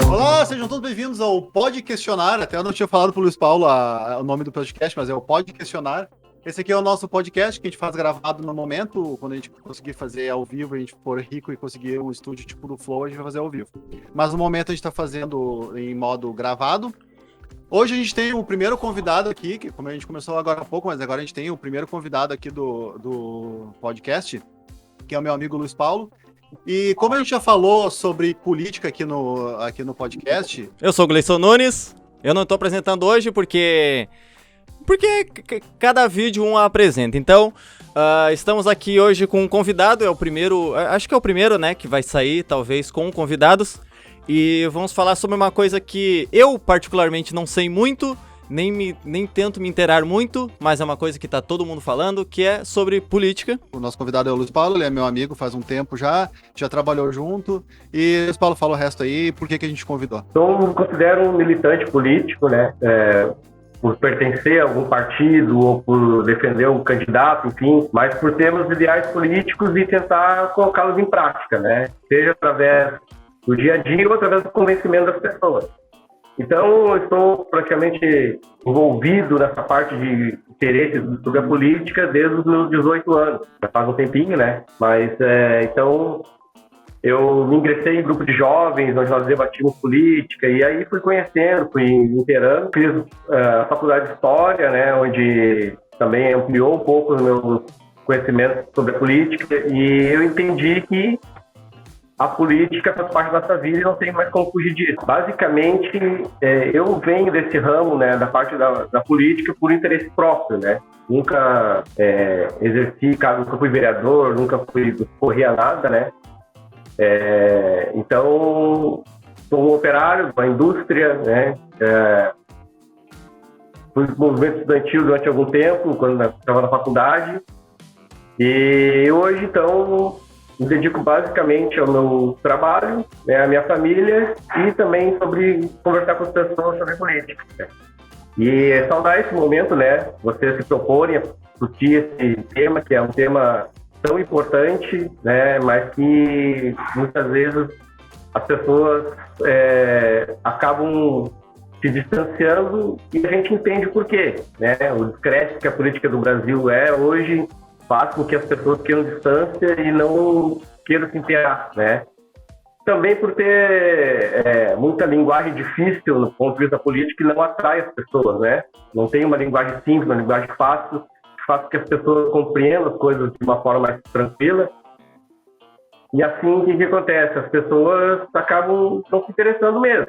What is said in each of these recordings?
Olá, sejam todos bem-vindos ao Pode Questionar. Até eu não tinha falado pro Luiz Paulo o nome do podcast, mas é o Pode Questionar. Esse aqui é o nosso podcast que a gente faz gravado no momento. Quando a gente conseguir fazer ao vivo, a gente for rico e conseguir um estúdio tipo do Flow, a gente vai fazer ao vivo. Mas no momento a gente tá fazendo em modo gravado. Hoje a gente tem o primeiro convidado aqui, que como a gente começou agora há pouco, mas agora a gente tem o primeiro convidado aqui do podcast, que é o meu amigo Luiz Paulo. E como a gente já falou sobre política aqui no podcast... Eu sou o Gleison Nunes, eu não estou apresentando hoje porque cada vídeo um apresenta. Então, estamos aqui hoje com um convidado, é o primeiro, acho que é o primeiro, né, que vai sair, talvez, com convidados. E vamos falar sobre uma coisa que eu particularmente não sei muito, nem tento me inteirar muito, mas é uma coisa que tá todo mundo falando, que é sobre política. O nosso convidado é o Luiz Paulo, ele é meu amigo faz um tempo já trabalhou junto. E Luiz Paulo, fala o resto aí, por que a gente convidou? Eu me considero um militante político, né? Por pertencer a algum partido ou por defender um candidato, enfim, mas por termos ideais políticos e tentar colocá-los em prática, né? Seja através do dia a dia ou através do convencimento das pessoas. Então, eu estou praticamente envolvido nessa parte de interesse sobre a política desde os meus 18 anos. Já faz um tempinho, né? Mas, então, eu me ingressei em grupo de jovens, onde nós debatimos política, e aí fui conhecendo, fui inteirando. Fiz a faculdade de História, né? Onde também ampliou um pouco os meus conhecimentos sobre a política, e eu entendi que a política faz parte da nossa vida e não tem mais como fugir disso. Basicamente, eu venho desse ramo, né, da parte da política por interesse próprio, né? Nunca exerci cargo, nunca fui vereador, nunca corri a nada, né? Então, sou um operário da indústria, né? Fui movimento estudantil durante algum tempo, quando estava na faculdade. E hoje, então, me dedico basicamente ao meu trabalho, né, à minha família e também sobre conversar com as pessoas sobre política. Né? E saudar esse momento, né? Vocês se proporem a discutir esse tema, que é um tema tão importante, né? Mas que muitas vezes as pessoas acabam se distanciando e a gente entende o porquê, né? O descrédito que a política do Brasil é hoje faz com que as pessoas queiram distância e não queiram se inteirar, né? Também por ter muita linguagem difícil no ponto de vista político e não atrai as pessoas, né? Não tem uma linguagem simples, uma linguagem fácil, que faz com que as pessoas compreendam as coisas de uma forma mais tranquila. E assim, o que acontece? As pessoas acabam não se interessando mesmo.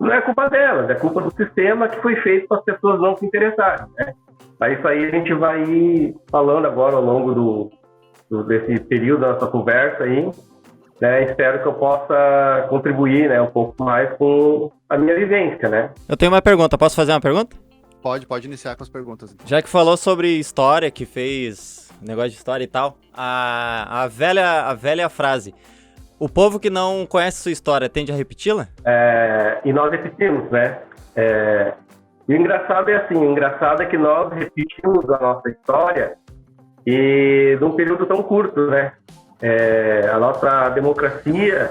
Não é culpa delas, é culpa do sistema que foi feito para as pessoas não se interessarem, né? Mas isso aí a gente vai ir falando agora ao longo desse período da nossa conversa aí, né? Espero que eu possa contribuir, né, um pouco mais com a minha vivência, né? Eu tenho uma pergunta, posso fazer uma pergunta? Pode iniciar com as perguntas. Já que falou sobre história, que fez negócio de história e tal, a velha frase, o povo que não conhece sua história tende a repeti-la? E nós repetimos, né? E o engraçado é assim, que nós repetimos a nossa história e num período tão curto, né? A nossa democracia,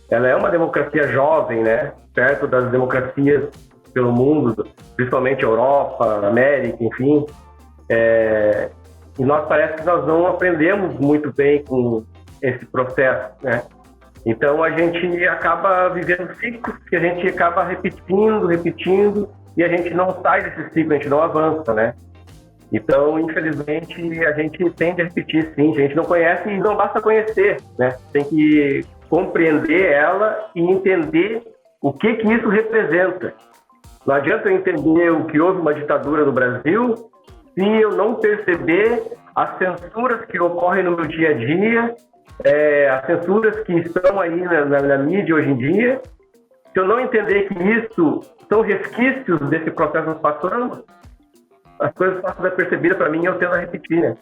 ela é uma democracia jovem, né? Perto das democracias pelo mundo, principalmente Europa, América, enfim. E nós parece que nós não aprendemos muito bem com esse processo, né? Então a gente acaba vivendo ciclos que a gente acaba repetindo, e a gente não sai desse ciclo, a gente não avança, né? Então, infelizmente, a gente tende a repetir, sim. A gente não conhece e não basta conhecer, né? Tem que compreender ela e entender o que isso representa. Não adianta eu entender o que houve uma ditadura no Brasil se eu não perceber as censuras que ocorrem no meu dia a dia, as censuras que estão aí na mídia hoje em dia. Se eu não entender que isso são resquícios desse processo que nós passamos, as coisas passam percebidas para mim, eu tendo a repetir, né?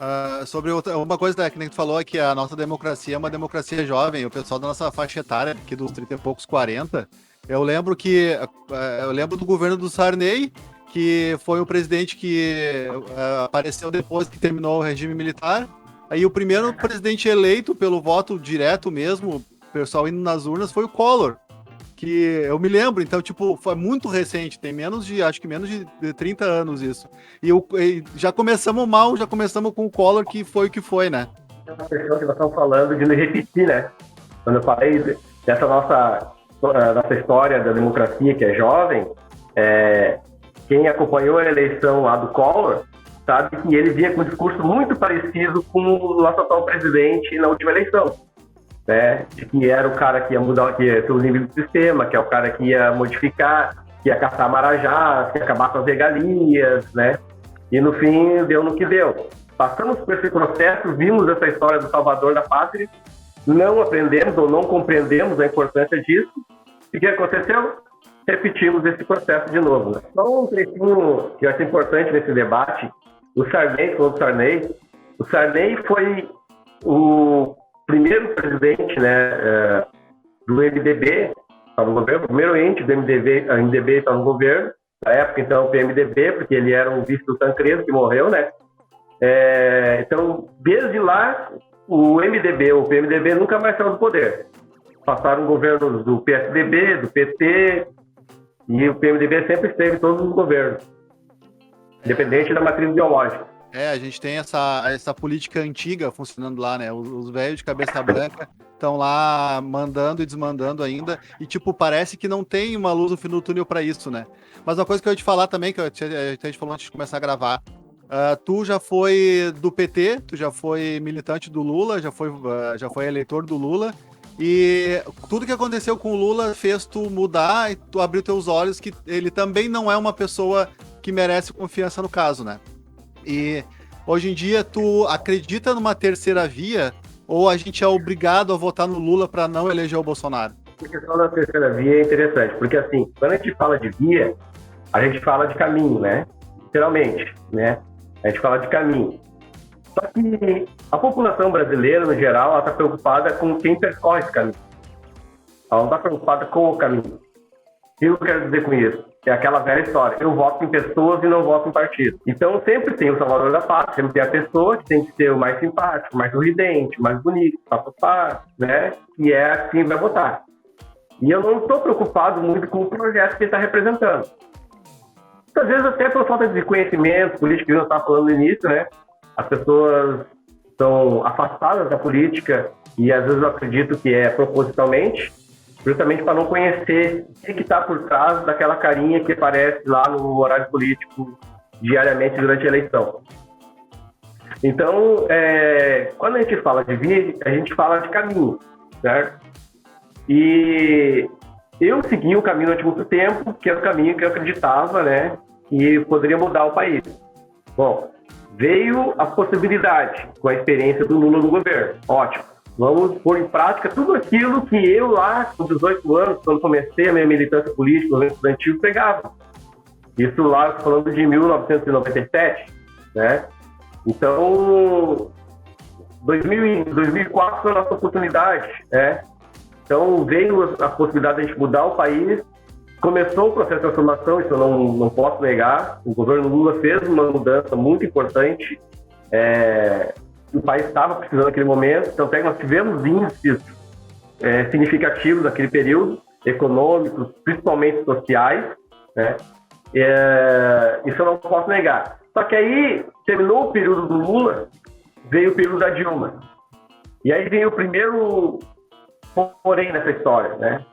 Sobre uma coisa que nem tu falou, é que a nossa democracia é uma democracia jovem. O pessoal da nossa faixa etária, aqui dos 30 e poucos, 40, eu lembro do governo do Sarney, que foi o presidente que apareceu depois que terminou o regime militar. Aí o primeiro presidente eleito pelo voto direto mesmo, o pessoal indo nas urnas, foi o Collor. que eu me lembro, então, tipo, foi muito recente, tem acho que menos de 30 anos isso. E já começamos mal, já começamos com o Collor, que foi o que foi, né? Uma questão que nós estamos falando de me repetir, né? Quando eu falei dessa nossa história da democracia, que é jovem, quem acompanhou a eleição lá do Collor sabe que ele vinha com um discurso muito parecido com o nosso atual presidente na última eleição, né? De que era o cara que ia mudar, que ia ser o inimigo do sistema, que é o cara que ia modificar, que ia caçar marajás, que ia acabar com as regalias, né? E no fim deu no que deu. Passamos por esse processo, vimos essa história do salvador da pátria, não aprendemos ou não compreendemos a importância disso. E o que aconteceu? Repetimos esse processo de novo, né? Só um trechinho que eu acho importante nesse debate, o Sarney foi o primeiro presidente, né, do MDB, estava no governo, o primeiro ente do MDB estava no governo, na época então o PMDB, porque ele era um vice do Tancredo, que morreu, né? Então, desde lá, o PMDB nunca mais saiu do poder. Passaram governos do PSDB, do PT, e o PMDB sempre esteve em todos os governos, independente da matriz ideológica. A gente tem essa política antiga funcionando lá, né? Os velhos de cabeça branca estão lá mandando e desmandando ainda, e tipo, parece que não tem uma luz no fim do túnel para isso, né? Mas uma coisa que eu ia te falar também, que a gente falou antes de começar a gravar, tu já foi do PT, tu já foi militante do Lula, já foi eleitor do Lula, e tudo que aconteceu com o Lula fez tu mudar e tu abriu teus olhos que ele também não é uma pessoa que merece confiança no caso, né? E hoje em dia tu acredita numa terceira via ou a gente é obrigado a votar no Lula para não eleger o Bolsonaro? A questão da terceira via é interessante, porque assim, quando a gente fala de via, a gente fala de caminho, né? Literalmente, né? A gente fala de caminho. Só que a população brasileira, no geral, ela está preocupada com quem percorre esse caminho. Ela não está preocupada com o caminho. O que eu quero dizer com isso? É aquela velha história. Eu voto em pessoas e não voto em partido. Então, sempre tem o salvador da pátria, sempre tem a pessoa que tem que ser o mais simpático, mais sorridente, mais bonito, papapá, né? E é assim que vai votar. E eu não estou preocupado muito com o projeto que ele está representando. Às vezes até por falta de conhecimento político, que eu estava falando no início, né? As pessoas estão afastadas da política e às vezes eu acredito que é propositalmente, justamente para não conhecer o que está por trás daquela carinha que aparece lá no horário político diariamente durante a eleição. Então, quando a gente fala de via, a gente fala de caminho, certo? E eu segui o caminho durante muito tempo, que era o caminho que eu acreditava, né, que poderia mudar o país. Bom, veio a possibilidade, com a experiência do Lula no governo. Ótimo. Vamos pôr em prática tudo aquilo que eu lá, com 18 anos, quando comecei a minha militância política, no movimento estudantil, pegava. Isso lá, falando de 1997, né? Então, 2004 foi a nossa oportunidade, né? Então, veio a possibilidade de a gente mudar o país, começou o processo de transformação, isso eu não posso negar. O governo Lula fez uma mudança muito importante, o país estava precisando naquele momento, então nós tivemos índices significativos naquele período, econômicos, principalmente sociais, né? Isso eu não posso negar. Só que aí, terminou o período do Lula, veio o período da Dilma. E aí veio o primeiro porém nessa história, né?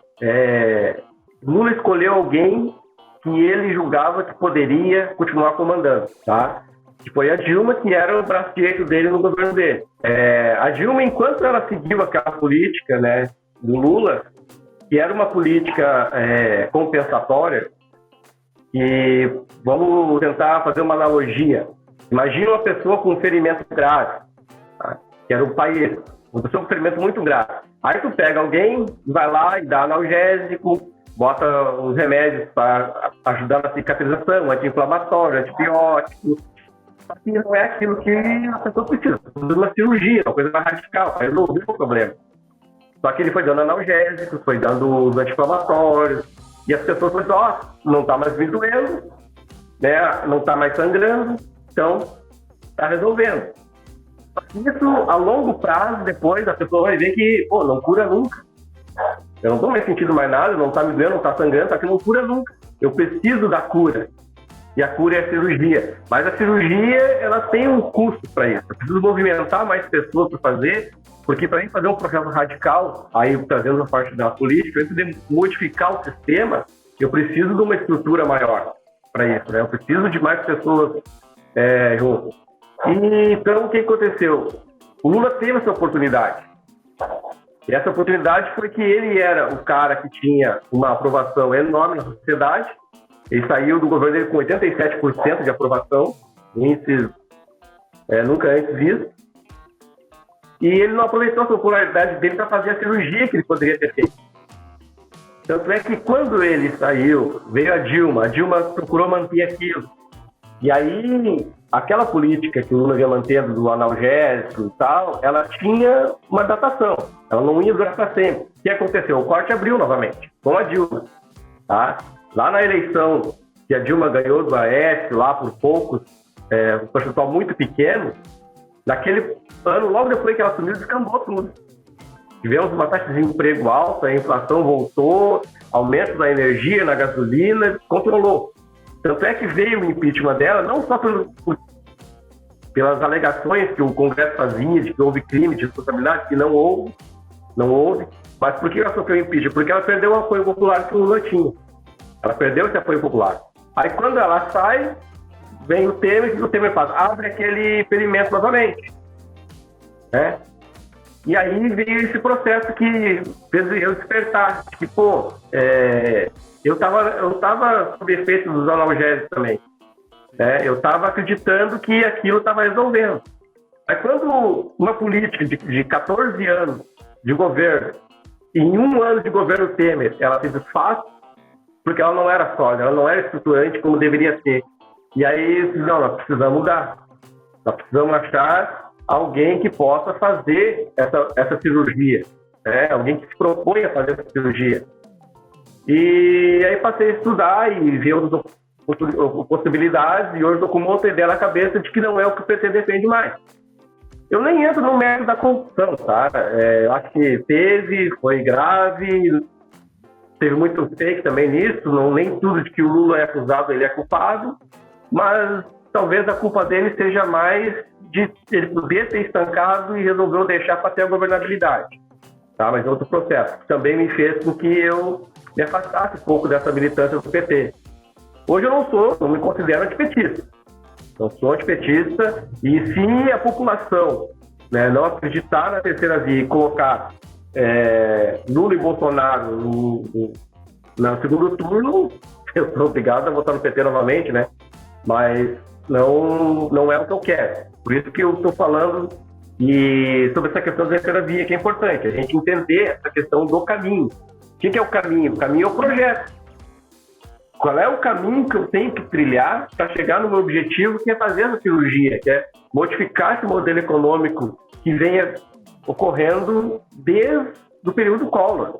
Lula escolheu alguém que ele julgava que poderia continuar comandando, tá? Que foi a Dilma, que era o braço direito dele no governo dele. A Dilma, enquanto ela seguiu aquela política, né, do Lula, que era uma política compensatória, e vamos tentar fazer uma analogia. Imagina uma pessoa com um ferimento grave, tá? Que era um país, uma pessoa com um ferimento muito grave. Aí tu pega alguém, vai lá e dá analgésico, bota os remédios para ajudar na cicatrização, anti-inflamatório, antibiótico. Só que não é aquilo que a pessoa precisa. Precisa de uma cirurgia, uma coisa mais radical, para resolver o problema. Só que ele foi dando analgésicos, foi dando os anti-inflamatórios, e as pessoas falaram, não está mais me doendo, né? Não está mais sangrando, então está resolvendo. Só que isso, a longo prazo, depois, a pessoa vai ver que, não cura nunca. Eu não estou mais sentindo mais nada, não está me doendo, não está sangrando, só que não cura nunca. Eu preciso da cura. E a cura é a cirurgia. Mas a cirurgia, ela tem um custo para isso. Eu preciso movimentar mais pessoas para fazer, porque para mim fazer um processo radical, aí trazendo a parte da política, antes de modificar o sistema, eu preciso de uma estrutura maior para isso, né? Eu preciso de mais pessoas junto. E então, o que aconteceu? O Lula teve essa oportunidade. E essa oportunidade foi que ele era o cara que tinha uma aprovação enorme na sociedade. Ele saiu do governo dele com 87% de aprovação, índices nunca antes vistos. E ele não aproveitou a popularidade dele para fazer a cirurgia que ele poderia ter feito. Tanto é que quando ele saiu, veio a Dilma procurou manter aquilo. E aí, aquela política que o Lula vinha mantendo do analgésico e tal, ela tinha uma datação. Ela não ia durar para sempre. O que aconteceu? O corte abriu novamente, com a Dilma. Tá? Lá na eleição que a Dilma ganhou do Aécio, lá por poucos, um percentual muito pequeno, naquele ano, logo depois que ela assumiu, descambou tudo. Tivemos uma taxa de desemprego alta, a inflação voltou, aumento da energia, na gasolina, controlou. Tanto é que veio o impeachment dela, não só pelas alegações que o Congresso fazia de que houve crime de responsabilidade, que não houve, mas por que ela sofreu impeachment? Porque ela perdeu o apoio popular que o Lula tinha. Ela perdeu esse apoio popular. Aí quando ela sai, vem o Temer, e o Temer faz, abre aquele experimento novamente. Né? E aí veio esse processo que fez eu despertar, que, eu tava sob efeito dos analgésicos também. Né? Eu estava acreditando que aquilo estava resolvendo. Mas quando uma política de 14 anos de governo, em um ano de governo Temer, ela se desfaz, porque ela não era sólida, ela não era estruturante como deveria ser. E aí, não, nós precisamos mudar. Nós precisamos achar alguém que possa fazer essa cirurgia, né? Alguém que se propõe a fazer essa cirurgia. E aí passei a estudar e ver outras possibilidades, e hoje estou com uma outra ideia na cabeça de que não é o que o PT defende mais. Eu nem entro no mérito da corrupção, tá? Eu acho que foi grave, teve muito fake também nisso, nem tudo de que o Lula é acusado ele é culpado, mas talvez a culpa dele seja mais de ele poder ter estancado e resolveu deixar para ter a governabilidade. Tá? Mas outro processo que também me fez com que eu me afastasse um pouco dessa militância do PT. Hoje eu não me considero antipetista. Não sou antipetista, e se a população, né, não acreditar na terceira via e colocar Lula e Bolsonaro no segundo turno, eu sou obrigado a votar no PT novamente, né? Mas não é o que eu quero. Por isso que eu estou falando sobre essa questão da terceira via, que é importante, a gente entender essa questão do caminho. O que é o caminho? O caminho é o projeto. Qual é o caminho que eu tenho que trilhar para chegar no meu objetivo, que é fazer essa cirurgia, que é modificar esse modelo econômico que venha ocorrendo desde o período Collor.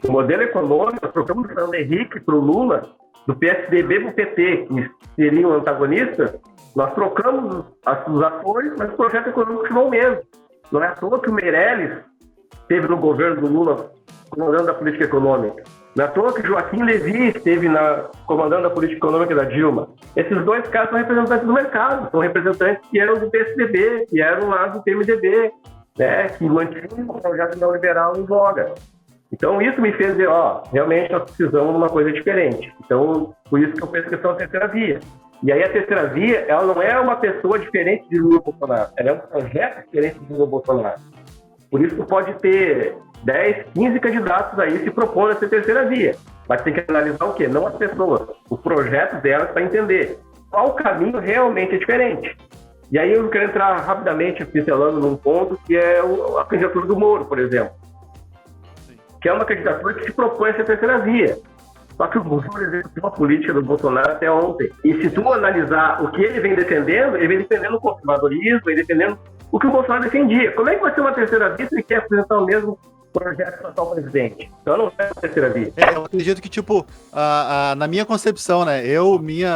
O modelo econômico, nós trocamos do Fernando Henrique para o Lula, do PSDB para o PT, que seriam antagonistas, nós trocamos os atores, mas o projeto econômico continuou o mesmo. Não é à toa que o Meirelles esteve no governo do Lula comandando a política econômica. Não é à toa que Joaquim Levy esteve comandando a política econômica da Dilma. Esses dois caras são representantes do mercado, são representantes que eram do PSDB, que eram lá do PMDB, né, que mantinham o projeto neoliberal em voga. Então isso me fez ver, realmente nós precisamos de uma coisa diferente. Então, por isso que eu penso que questão da terceira via. E aí a terceira via, ela não é uma pessoa diferente de Lula Bolsonaro, ela é um projeto diferente de Lula Bolsonaro. Por isso que pode ter 10, 15 candidatos aí se propondo essa terceira via. Mas tem que analisar o quê? Não as pessoas, o projeto delas, para entender qual caminho realmente é diferente. E aí eu quero entrar rapidamente pincelando num ponto que é a candidatura do Moro, por exemplo. Que é uma candidatura que se propõe essa terceira via. Só que o Moro executou a política do Bolsonaro até ontem. E se tu analisar o que ele vem defendendo, ele vem defendendo o conservadorismo, vem defendendo o que o Bolsonaro defendia. Como é que vai ser uma terceira via se ele quer apresentar o mesmo projeto para o presidente? Então não é uma terceira via. Eu acredito que, na minha concepção, né,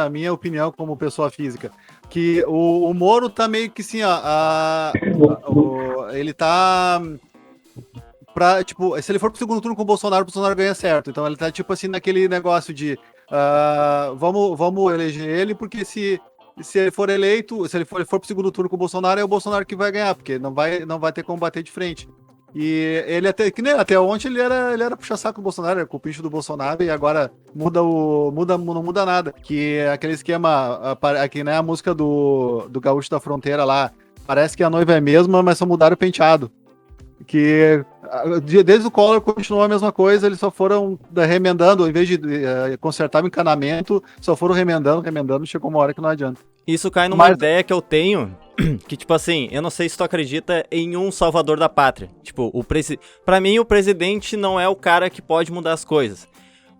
minha opinião como pessoa física, que o Moro tá meio que assim, ele tá tipo, se ele for pro segundo turno com o Bolsonaro ganha certo. Então ele tá, tipo assim, naquele negócio de vamos eleger ele, porque se ele for eleito, se ele for pro segundo turno com o Bolsonaro, é o Bolsonaro que vai ganhar, porque não vai ter como bater de frente. E ele até ontem ele era puxa-saco do Bolsonaro, era cupincho do Bolsonaro, e agora não muda nada. Que é aquele esquema, aqui, né, a música do Gaúcho da Fronteira lá, parece que a noiva é a mesma, mas só mudaram o penteado. Que desde o Collor continuou a mesma coisa, eles só foram remendando, em vez de consertar o encanamento, só foram remendando, chegou uma hora que não adianta. Isso cai numa ideia que eu tenho, que tipo assim, eu não sei se tu acredita em um salvador da pátria. Tipo, pra mim o presidente não é o cara que pode mudar as coisas.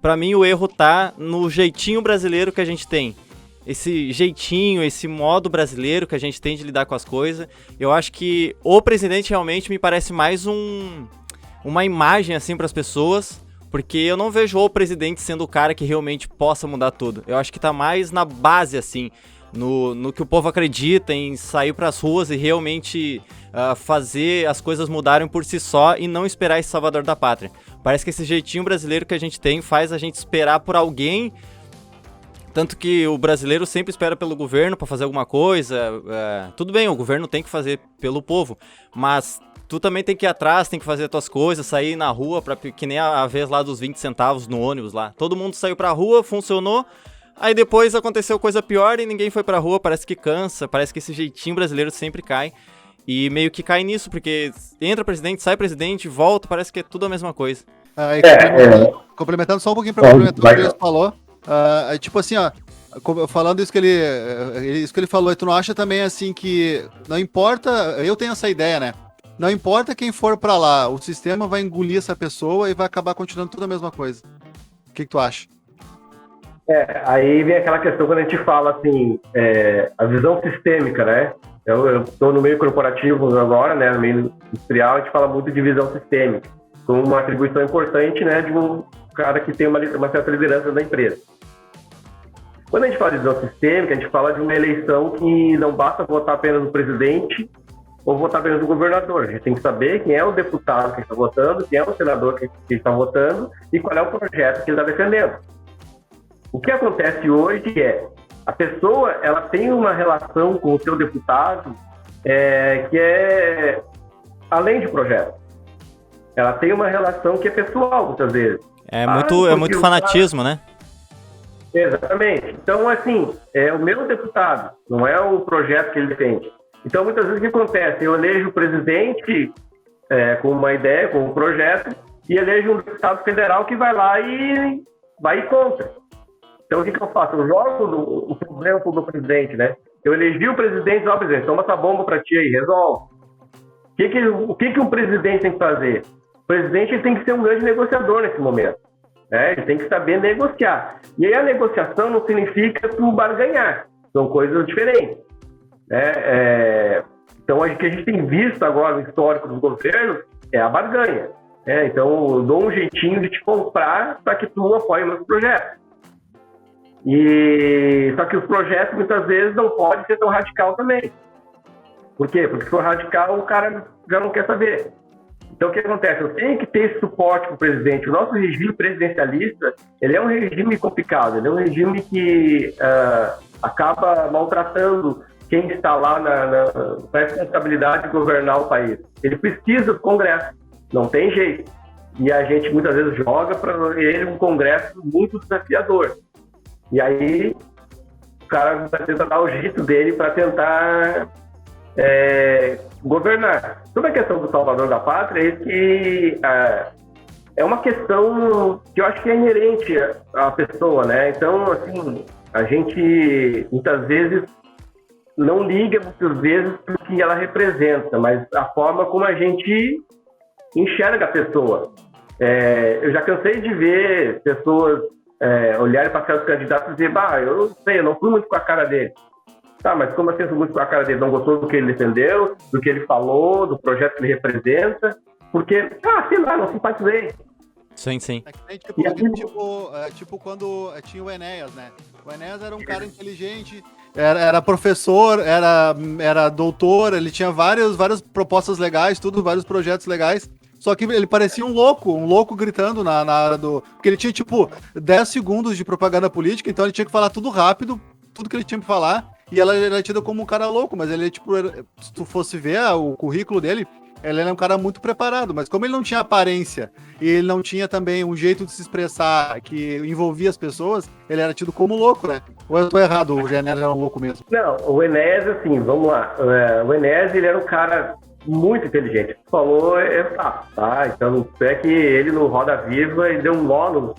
Pra mim o erro tá no jeitinho brasileiro que a gente tem. Esse jeitinho, esse modo brasileiro que a gente tem de lidar com as coisas. Eu acho que o presidente realmente me parece mais uma imagem assim para as pessoas, porque eu não vejo o presidente sendo o cara que realmente possa mudar tudo. Eu acho que tá mais na base assim, no que o povo acredita, em sair pras ruas e realmente fazer as coisas mudarem por si só e não esperar esse salvador da pátria. Parece que esse jeitinho brasileiro que a gente tem faz a gente esperar por alguém. Tanto que o brasileiro sempre espera pelo governo pra fazer alguma coisa. Tudo bem, o governo tem que fazer pelo povo, mas tu também tem que ir atrás, tem que fazer as tuas coisas, sair na rua, que nem a vez lá dos 20 centavos no ônibus lá. Todo mundo saiu pra rua, funcionou, aí depois aconteceu coisa pior e ninguém foi pra rua, parece que cansa, parece que esse jeitinho brasileiro sempre cai. E meio que cai nisso, porque entra presidente, sai presidente, volta, parece que é tudo a mesma coisa. Complementando só um pouquinho pra complementar o que ele falou. Tipo assim, ó, falando isso que ele falou, tu não acha também assim que não importa, eu tenho essa ideia, né? Não importa quem for pra lá, o sistema vai engolir essa pessoa e vai acabar continuando tudo a mesma coisa. O que tu acha? Aí vem aquela questão quando a gente fala assim, a visão sistêmica, né? Eu estou no meio corporativo agora, né? No meio industrial, a gente fala muito de visão sistêmica, como uma atribuição importante, né? De um cara que tem uma certa liderança da empresa. Quando a gente fala de visão sistêmica, a gente fala de uma eleição que não basta votar apenas no presidente ou votar apenas no governador. A gente tem que saber quem é o deputado que está votando, quem é o senador que está votando e qual é o projeto que ele está defendendo. O que acontece hoje é a pessoa ela tem uma relação com o seu deputado que é além de projeto. Ela tem uma relação que é pessoal, muitas vezes. É muito fanatismo, né? Exatamente. Então, assim, é o meu deputado, não é o projeto que ele defende. Então, muitas vezes o que acontece? Eu elejo o presidente com uma ideia, com um projeto, e elejo um deputado federal que vai lá e vai contra. Então, o que eu faço? Eu jogo o problema pro meu presidente, né? Eu elegi o presidente, presidente, toma essa bomba pra ti aí, resolve. O que um presidente tem que fazer? O presidente ele tem que ser um grande negociador nesse momento. Ele tem que saber negociar. E aí a negociação não significa tu barganhar. São coisas diferentes. Então, o que a gente tem visto agora no histórico dos governos é a barganha. Então, eu dou um jeitinho de te comprar para que tu apoie o meu projeto. Só que os projetos, muitas vezes, não podem ser tão radical também. Por quê? Porque se for radical, o cara já não quer saber. Então, o que acontece? Eu tenho que ter esse suporte para o presidente. O nosso regime presidencialista, ele é um regime complicado, ele é um regime que acaba maltratando quem está lá na responsabilidade de governar o país. Ele precisa do Congresso, não tem jeito. E a gente, muitas vezes, joga para ele um Congresso muito desafiador. E aí, o cara vai tentar dar o jeito dele para tentar governar. Sobre a questão do salvador da pátria, que é uma questão que eu acho que é inerente à pessoa, né? Então, assim, a gente muitas vezes não liga muitas vezes para o que ela representa, mas a forma como a gente enxerga a pessoa. Eu já cansei de ver pessoas olharem para certos candidatos e dizer, eu sei, eu não fui muito com a cara dele. Tá, mas como assim, eu fui muito com a cara dele? Não gostou do que ele defendeu, do que ele falou, do projeto que ele representa? Porque, sei lá, não simpatizei. Sim. Tipo quando tinha o Enéas, né? O Enéas era um cara inteligente, era professor, era doutor, ele tinha várias propostas legais, vários projetos legais, Só que ele parecia um louco gritando na hora do... Porque ele tinha, tipo, 10 segundos de propaganda política, então ele tinha que falar tudo rápido, tudo que ele tinha que falar, e ela era tida como um cara louco, mas ele, tipo, se tu fosse ver o currículo dele, ele era um cara muito preparado, mas como ele não tinha aparência, e ele não tinha também um jeito de se expressar que envolvia as pessoas, ele era tido como louco, né? Ou eu tô errado, o Enéas era um louco mesmo? Não, o Enéas, assim, vamos lá. O Enéas, ele era um cara muito inteligente. Tu falou, tá? Então, é que ele no Roda Viva, ele deu um nó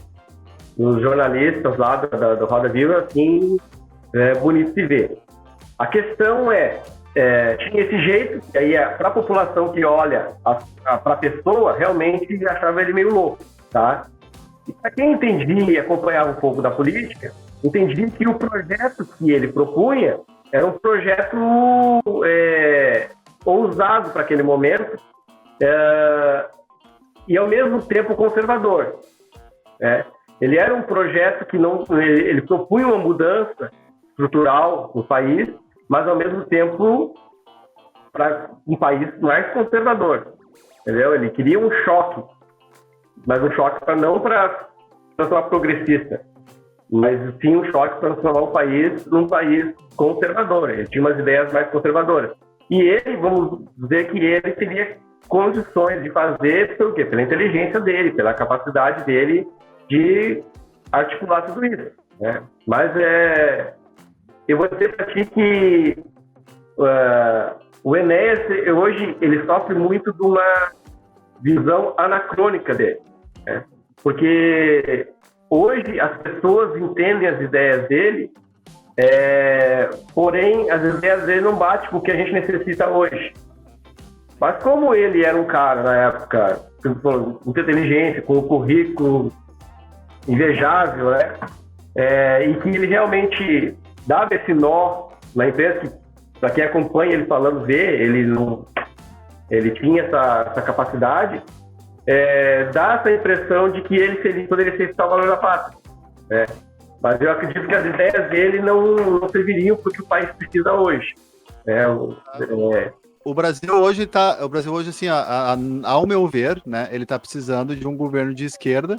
nos jornalistas lá do Roda Viva, assim, bonito de ver. A questão tinha esse jeito, e aí para a população que olha para a pessoa, realmente achava ele meio louco, tá? E para quem entendia e acompanhava um pouco da política, entendia que o projeto que ele propunha era um projeto ousado para aquele momento e ao mesmo tempo conservador. Ele era um projeto que ele propunha uma mudança estrutural no país, mas ao mesmo tempo para um país mais conservador, entendeu? Ele queria um choque, mas um choque não para transformar progressista, mas sim um choque para transformar o país num país conservador. Ele tinha umas ideias mais conservadoras. E ele, vamos dizer que ele teria condições de fazer, por quê? Pela inteligência dele, pela capacidade dele de articular tudo isso, né? Mas eu vou dizer para ti que o Enéas, hoje, ele sofre muito de uma visão anacrônica dele, né? Porque hoje as pessoas entendem as ideias dele, porém as ideias dele não batem com o que a gente necessita hoje. Mas como ele era um cara, na época, com muita inteligência, com um currículo invejável, né? E que ele realmente dava esse nó na empresa, que para quem acompanha ele falando, ele tinha essa capacidade, dá essa impressão de que ele poderia ser o valor da pátria, né? Mas eu acredito que as ideias dele não serviriam para o que o país precisa hoje, né? O Brasil hoje, assim, ao meu ver, né, ele está precisando de um governo de esquerda,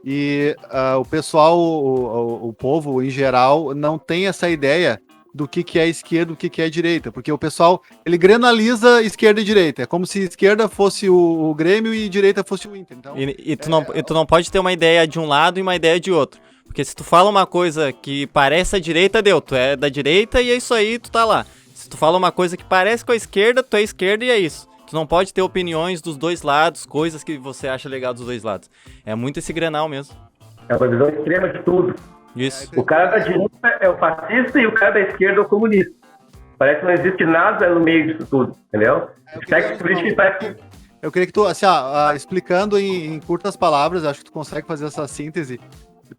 e o pessoal, o povo em geral, não tem essa ideia do que é esquerda, o que é direita, porque o pessoal, ele granaliza esquerda e direita, é como se esquerda fosse o Grêmio e direita fosse o Inter. Então, tu não pode ter uma ideia de um lado e uma ideia de outro, porque se tu fala uma coisa que parece a direita, tu é da direita e é isso aí, tu tá lá. Se tu fala uma coisa que parece com a esquerda, tu é esquerda e é isso. Tu não pode ter opiniões dos dois lados, coisas que você acha legal dos dois lados. É muito esse granal mesmo. É uma visão extrema de tudo. Isso. O cara da direita é o fascista e o cara da esquerda é o comunista. Parece que não existe nada no meio disso tudo, entendeu? Eu queria que tu, assim, explicando em curtas palavras, acho que tu consegue fazer essa síntese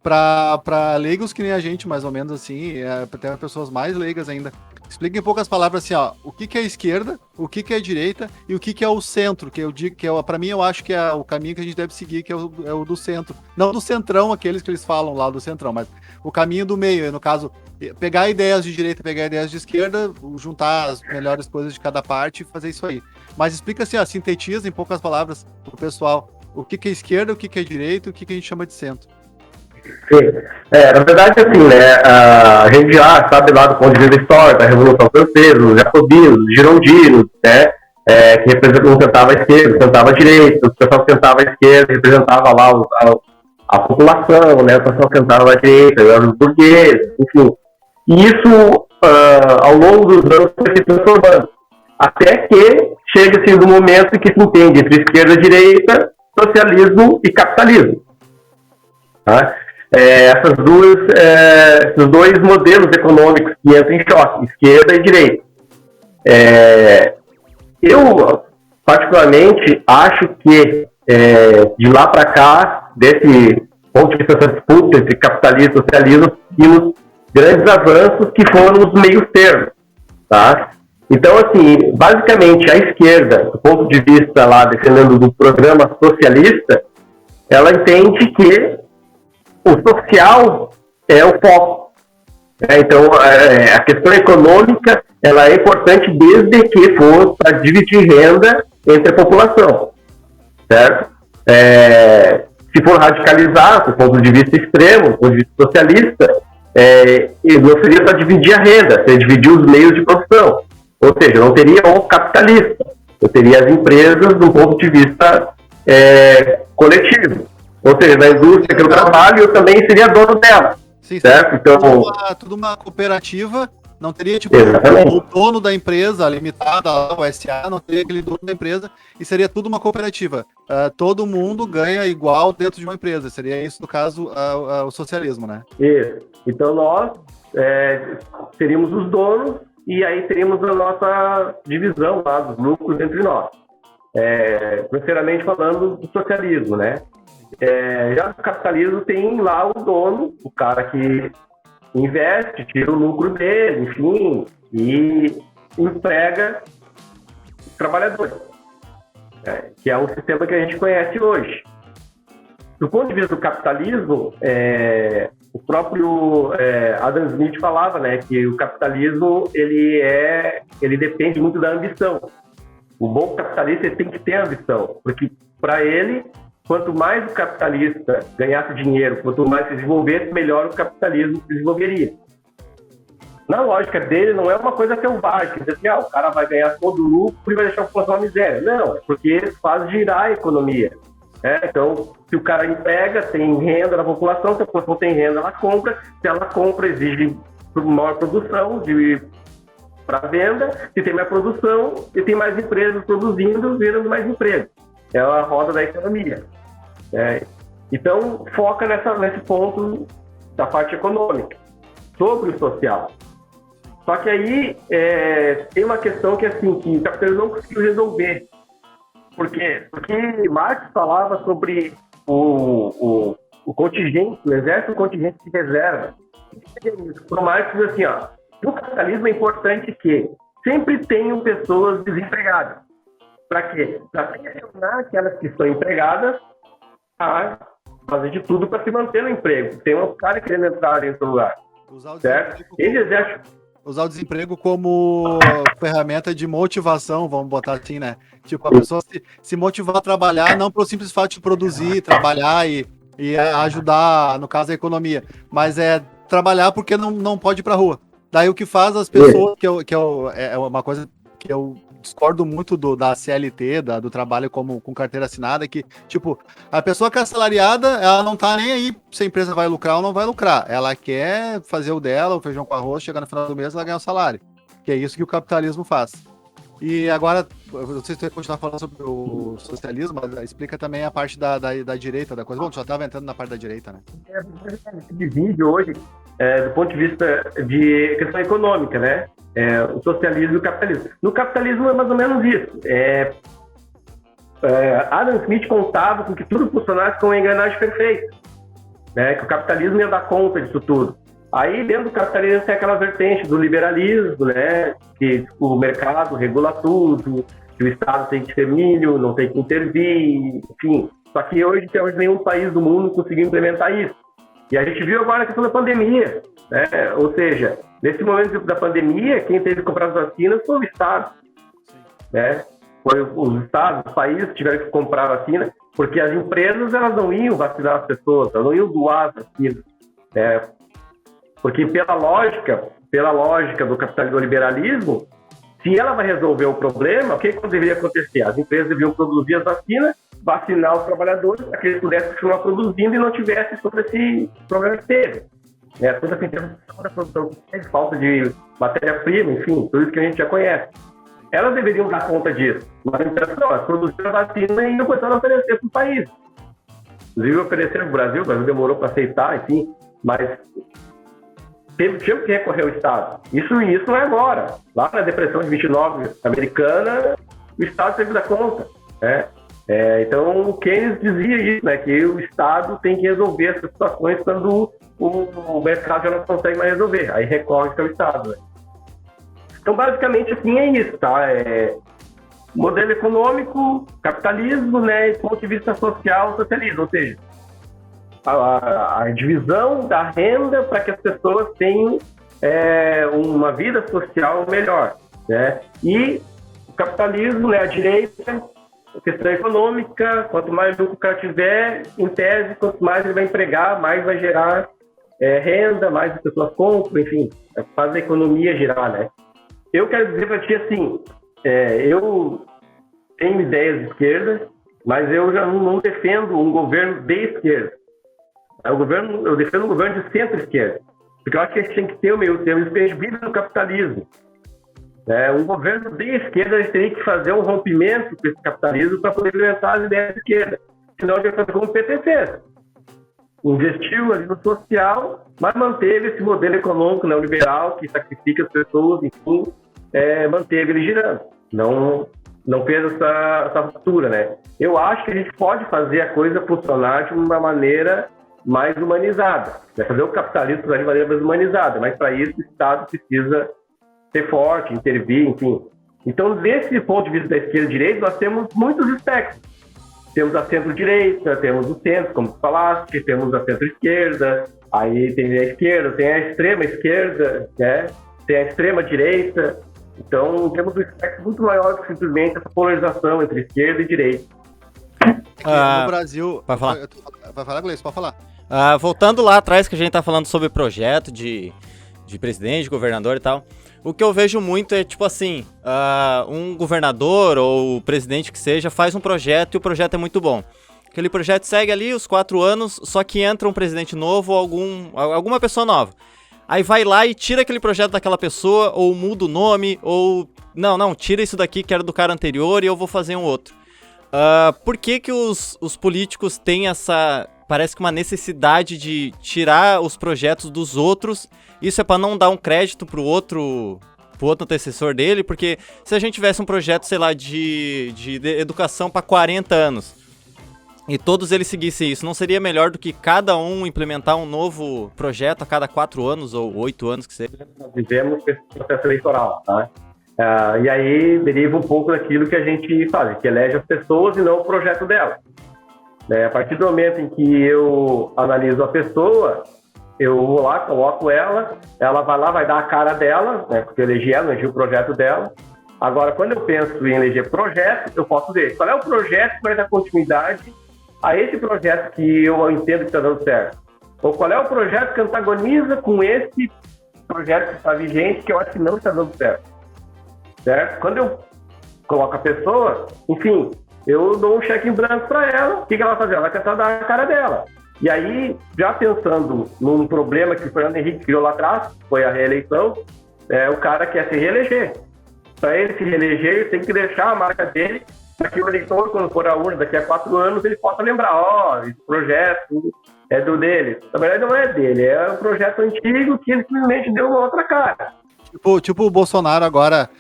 para leigos que nem a gente, mais ou menos assim, até pessoas mais leigas ainda. Explica em poucas palavras assim, o que é esquerda, o que é direita e o que é o centro, que eu digo que para mim eu acho que é o caminho que a gente deve seguir, que é o do centro. Não do centrão, aqueles que eles falam lá do centrão, mas o caminho do meio, no caso, pegar ideias de direita, pegar ideias de esquerda, juntar as melhores coisas de cada parte e fazer isso aí. Mas explica assim, sintetiza em poucas palavras pro pessoal o que é esquerda, o que é direita e o que a gente chama de centro. Sim. Na verdade, assim, né, a gente já sabe lá do ponto de vista histórico da Revolução Francesa, os jacobinos, os girondinos, né, que representava a esquerda, representava a direita, o pessoal que sentava a esquerda representava lá a população, né, o pessoal que sentava a direita, os burgueses, enfim. E isso, ao longo dos anos, foi se transformando. Até que chega-se no momento em que se entende entre esquerda e direita, socialismo e capitalismo. Tá? Esses dois modelos econômicos que entram em choque, esquerda e direita. Eu, particularmente, acho que de lá para cá, desse ponto de vista dessa disputa entre capitalismo e socialismo, temos grandes avanços que foram os meios termos. Tá? Então, assim, basicamente, a esquerda, do ponto de vista lá, defendendo do programa socialista, ela entende que o social é o foco. Então, a questão econômica ela é importante desde que for para dividir renda entre a população. certo? Se for radicalizar, do ponto de vista extremo, do ponto de vista socialista, não seria só dividir a renda, seria dividir os meios de produção. Ou seja, não teria o capitalista, eu teria as empresas do ponto de vista coletivo. Ou seja, na indústria que eu trabalho, eu também seria dono dela. Sim, certo? Então, tudo uma cooperativa, não teria tipo exatamente. o dono da empresa, a limitada, o SA, não teria aquele dono da empresa, e seria tudo uma cooperativa. Todo mundo ganha igual dentro de uma empresa. Seria isso, no caso, o socialismo, né? Isso. Então nós seríamos os donos e aí teríamos a nossa divisão lá dos lucros entre nós. Primeiramente falando do socialismo, né? Já o capitalismo tem lá o dono, o cara que investe, tira o lucro dele, enfim, e emprega os trabalhadores, que é o sistema que a gente conhece hoje. Do ponto de vista do capitalismo, o próprio Adam Smith falava, né, que o capitalismo ele depende muito da ambição. O bom capitalista ele tem que ter ambição, porque para ele, quanto mais o capitalista ganhasse dinheiro, quanto mais se desenvolvesse, melhor o capitalismo se desenvolveria. Na lógica dele, não é uma coisa selvagem, quer dizer, o cara vai ganhar todo o lucro e vai deixar a população na miséria. Não, é porque faz girar a economia. Então, se o cara emprega, tem renda na população, se a população tem renda, ela compra. Se ela compra, exige maior produção para venda. Se tem mais produção, e tem mais empresas produzindo, gerando mais emprego. É a roda da economia. Então, foca nesse ponto da parte econômica, sobre o social. Só que aí tem uma questão que, assim, que o capitalismo não conseguiu resolver. Por quê? Porque Marx falava sobre o contingente, o exército contingente de reserva. Para o Marx diz assim, no capitalismo é importante que sempre tenham pessoas desempregadas. Para quê? Para pressionar aquelas que estão empregadas a fazer de tudo para se manter no emprego. Tem um cara querendo entrar dentro do lugar. Certo? Usar o desemprego como ferramenta de motivação, vamos botar assim, né? Tipo, a pessoa se motivar a trabalhar, não pelo simples fato de produzir, trabalhar e ajudar, no caso, a economia, mas trabalhar porque não pode ir pra rua. Daí o que faz as pessoas, é uma coisa que eu discordo muito da CLT, do trabalho com carteira assinada, que, tipo, a pessoa que é assalariada, ela não tá nem aí se a empresa vai lucrar ou não vai lucrar. Ela quer fazer o dela, o feijão com arroz, chegar no final do mês, ela ganha um salário. Que é isso que o capitalismo faz. E agora, eu não sei se você vai continuar falando sobre o socialismo, mas explica também a parte da direita da coisa. Bom, tu já estava entrando na parte da direita, né? Divide hoje, do ponto de vista de questão econômica, né? O socialismo e o capitalismo. No capitalismo é mais ou menos isso. Adam Smith contava com que tudo funcionasse com uma engrenagem perfeita, né? Que o capitalismo ia dar conta disso tudo. Aí, dentro do capitalismo, tem aquela vertente do liberalismo, né? Que o mercado regula tudo, que o Estado tem que ser mínimo, não tem que intervir, enfim. Só que hoje nenhum país do mundo conseguiu implementar isso. E a gente viu agora a questão da pandemia, né? Ou seja, nesse momento da pandemia, quem teve que comprar as vacinas foi o Estado, né? Foi os Estados, os países que tiveram que comprar a vacina, porque as empresas elas não iam vacinar as pessoas, elas não iam doar as vacinas, né? Porque pela lógica do capitalismo, do liberalismo, se ela vai resolver o problema, o que deveria acontecer? As empresas deveriam produzir as vacinas, vacinar os trabalhadores para que eles pudessem continuar produzindo e não tivesse todo esse problema que teve. Toda essa interrupção da produção, falta de matéria-prima, enfim, tudo isso que a gente já conhece. Elas deveriam dar conta disso. Mas então, elas produziram a vacina e não começaram a oferecer para o país. Inclusive, ofereceram para o Brasil demorou para aceitar, enfim, mas tinha que recorrer ao Estado. Isso não é agora. Lá na Depressão de 29 americana, o Estado teve que dar conta, né? Então, o Keynes dizia isso, né? Que o Estado tem que resolver essas situações quando o mercado já não consegue mais resolver. Aí recorre ao Estado, né? Então, basicamente, assim, é isso, tá? Modelo econômico, capitalismo, né? E do ponto de vista social, socialismo. Ou seja, a divisão da renda para que as pessoas tenham uma vida social melhor, né? E o capitalismo, né, a direita, questão econômica, quanto mais lucro o cara tiver, em tese, quanto mais ele vai empregar, mais vai gerar renda, mais as pessoas compram, enfim, faz a economia girar, né? Eu quero dizer para ti assim, eu tenho ideias de esquerda, mas eu já não defendo um governo de esquerda. Eu defendo um governo de centro-esquerda, porque eu acho que a gente tem que ter o meio termo, isso que a gente vive no capitalismo. Um governo de esquerda teria que fazer um rompimento com esse capitalismo para poder implementar as ideias de esquerda. Senão a gente vai fazer como o PT fez. Investiu ali no social, mas manteve esse modelo econômico neoliberal que sacrifica as pessoas, enfim, manteve ele girando. Não fez essa ruptura, né? Eu acho que a gente pode fazer a coisa funcionar de uma maneira mais humanizada. Fazer o capitalismo de maneira mais humanizada, mas para isso o Estado precisa ser forte, intervir, enfim. Então, desse ponto de vista da esquerda e direita, nós temos muitos espectros. Temos a centro-direita, temos o centro, como tu falaste, temos a centro-esquerda, aí tem a esquerda, tem a extrema-esquerda, né? Tem a extrema-direita. Então, temos um espectro muito maior que simplesmente essa polarização entre esquerda e direita. No Brasil... Vai falar. Vai falar, Gleice? Pode falar. Voltando lá atrás, que a gente tá falando sobre projeto de presidente, governador e tal, o que eu vejo muito é, tipo assim, um governador ou presidente que seja faz um projeto e o projeto é muito bom. Aquele projeto segue ali os 4 anos, só que entra um presidente novo ou alguma pessoa nova. Aí vai lá e tira aquele projeto daquela pessoa, ou muda o nome, ou... Não, tira isso daqui que era do cara anterior e eu vou fazer um outro. Por que os políticos têm essa... Parece que uma necessidade de tirar os projetos dos outros? Isso é pra não dar um crédito pro outro antecessor dele, porque se a gente tivesse um projeto, sei lá, de educação pra 40 anos, e todos eles seguissem isso, não seria melhor do que cada um implementar um novo projeto a cada 4 anos ou 8 anos que seja? Nós vivemos esse processo eleitoral, tá? E aí deriva um pouco daquilo que a gente faz, que elege as pessoas e não o projeto delas. A partir do momento em que eu analiso a pessoa, eu vou lá, coloco ela vai lá, vai dar a cara dela, né, porque eu elegi ela, elegi o projeto dela. Agora, quando eu penso em eleger projeto, eu posso ver qual é o projeto que vai dar continuidade a esse projeto que eu entendo que está dando certo. Ou qual é o projeto que antagoniza com esse projeto que está vigente, que eu acho que não está dando certo. Quando eu coloco a pessoa, enfim, eu dou um cheque em branco para ela. O que ela vai fazer? Ela vai tentar dar a cara dela. E aí, já pensando num problema que o Fernando Henrique criou lá atrás, foi a reeleição, o cara quer se reeleger. Para ele se reeleger, ele tem que deixar a marca dele, para que o eleitor, quando for à urna daqui a 4 anos, ele possa lembrar, esse projeto é do dele. Na verdade, não é dele, é um projeto antigo que ele simplesmente deu uma outra cara. Tipo o Bolsonaro agora...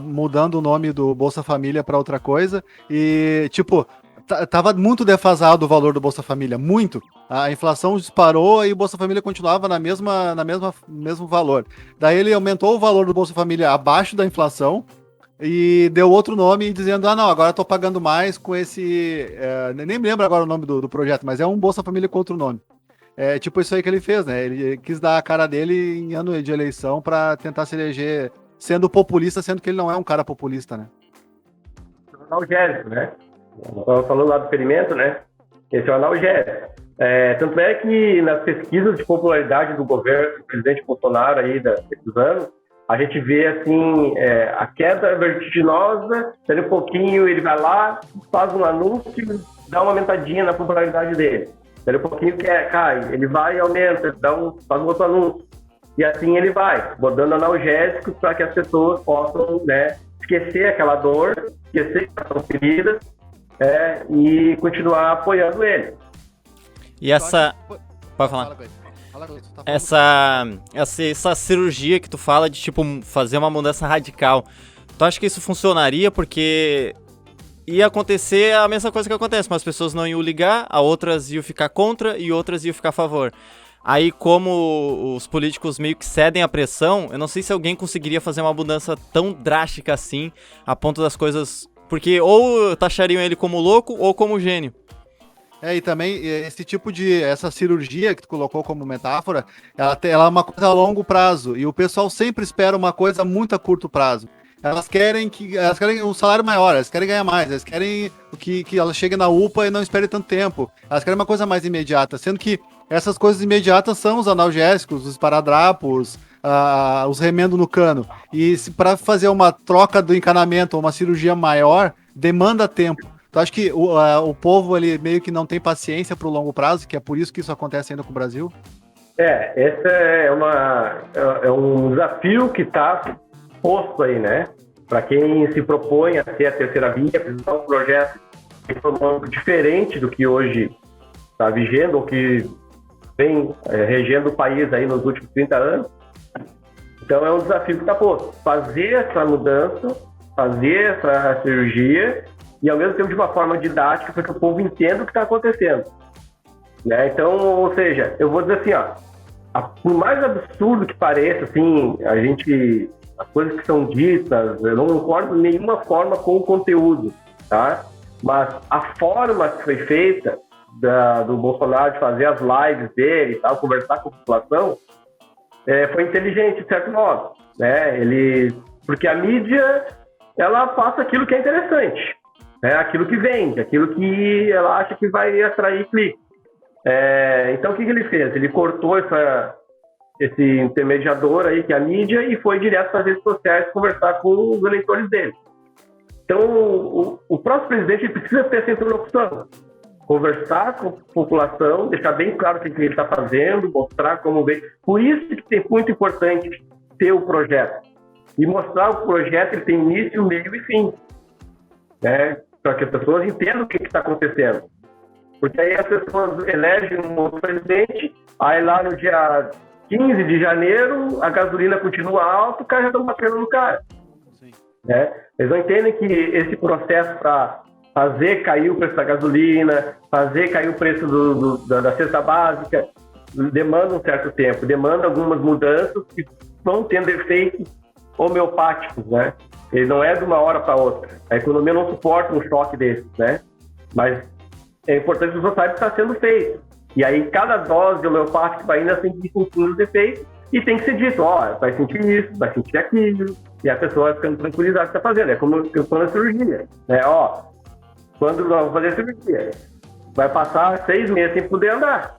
mudando o nome do Bolsa Família para outra coisa e, tipo, tava muito defasado o valor do Bolsa Família, muito. A inflação disparou e o Bolsa Família continuava no mesmo valor. Daí ele aumentou o valor do Bolsa Família abaixo da inflação e deu outro nome dizendo, não, agora eu tô pagando mais com esse... nem me lembro agora o nome do projeto, mas é um Bolsa Família com outro nome. É tipo isso aí que ele fez, né? Ele quis dar a cara dele em ano de eleição para tentar se eleger sendo populista, sendo que ele não é um cara populista, né? Analgésico, né? Falando lá do experimento, né? Esse é o analgésico. Tanto é que nas pesquisas de popularidade do governo do presidente Bolsonaro aí desses anos, a gente vê assim, a queda vertiginosa, daí um pouquinho ele vai lá, faz um anúncio, dá uma aumentadinha na popularidade dele. Daí um pouquinho cai, ele vai e aumenta, faz um outro anúncio. E assim ele vai, botando analgésicos para que as pessoas possam, né, esquecer aquela dor, esquecer que estão feridas, e continuar apoiando ele. E essa... Pode falar. Essa cirurgia que tu fala de, tipo, fazer uma mudança radical, tu acha que isso funcionaria? Porque ia acontecer a mesma coisa que acontece, mas as pessoas não iam ligar, a outras iam ficar contra e outras iam ficar a favor. Aí, como os políticos meio que cedem à pressão, eu não sei se alguém conseguiria fazer uma mudança tão drástica assim, a ponto das coisas... Porque ou taxariam ele como louco ou como gênio. E também essa cirurgia que tu colocou como metáfora, ela é uma coisa a longo prazo, e o pessoal sempre espera uma coisa muito a curto prazo. elas querem um salário maior, elas querem ganhar mais, elas querem que ela chegue na UPA e não espere tanto tempo. Elas querem uma coisa mais imediata, sendo que essas coisas imediatas são os analgésicos, os esparadrapos, os remendos no cano. E para fazer uma troca do encanamento ou uma cirurgia maior, demanda tempo. Então acho que o povo ali meio que não tem paciência para o longo prazo, que é por isso que isso acontece ainda com o Brasil. Esse é um desafio que está posto aí, né? Para quem se propõe a ser a terceira via, apresentar um projeto econômico diferente do que hoje está vigendo, ou que vem regendo o país aí nos últimos 30 anos. Então é um desafio que está posto. Fazer essa mudança, fazer essa cirurgia, e ao mesmo tempo de uma forma didática, para que o povo entenda o que está acontecendo. Né? Então, ou seja, eu vou dizer assim, por mais absurdo que pareça, assim, as coisas que são ditas, eu não concordo de nenhuma forma com o conteúdo, tá? Mas a forma que foi feita do Bolsonaro de fazer as lives dele e tal, conversar com a população, foi inteligente, de certo modo, né? Porque a mídia, ela passa aquilo que é interessante, né? Aquilo que vende, aquilo que ela acha que vai atrair clique. Então, o que ele fez? Ele cortou esse intermediador aí, que é a mídia, e foi direto para as redes sociais conversar com os eleitores dele. Então, o próximo presidente precisa ter essa interlocução. Conversar com a população, deixar bem claro o que ele está fazendo, mostrar como vem. Por isso que é muito importante ter o projeto. E mostrar o projeto, ele tem início, meio e fim. Né? Para que as pessoas entendam o que está acontecendo. Porque aí as pessoas elegem um novo presidente, aí lá no dia 15 de janeiro, a gasolina continua alta, o cara já está batendo no cara. Sim. Né? Eles não entendem que esse processo para fazer cair o preço da gasolina, fazer cair o preço da cesta básica, demanda um certo tempo, demanda algumas mudanças que vão tendo efeitos homeopáticos, né? Ele não é de uma hora para outra. A economia não suporta um choque desses, né? Mas é importante que você saiba que está sendo feito. E aí, cada dose homeopática vai ainda sentir os efeitos e tem que ser dito, vai sentir isso, vai sentir aquilo, e a pessoa vai ficando tranquilizada que está fazendo. É como eu falo na cirurgia, né? Quando nós vamos fazer a cirurgia, vai passar 6 meses sem poder andar.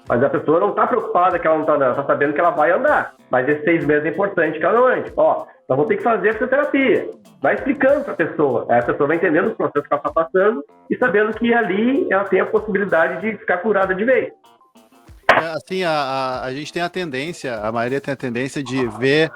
Mas a pessoa não está preocupada que ela não está andando, está sabendo que ela vai andar. Mas esses 6 meses é importante que ela não ande. Nós vamos ter que fazer a fisioterapia. Vai explicando para a pessoa. Aí a pessoa vai entendendo os processos que ela está passando e sabendo que ali ela tem a possibilidade de ficar curada de vez. Assim, a gente tem a tendência, a maioria tem a tendência de ver,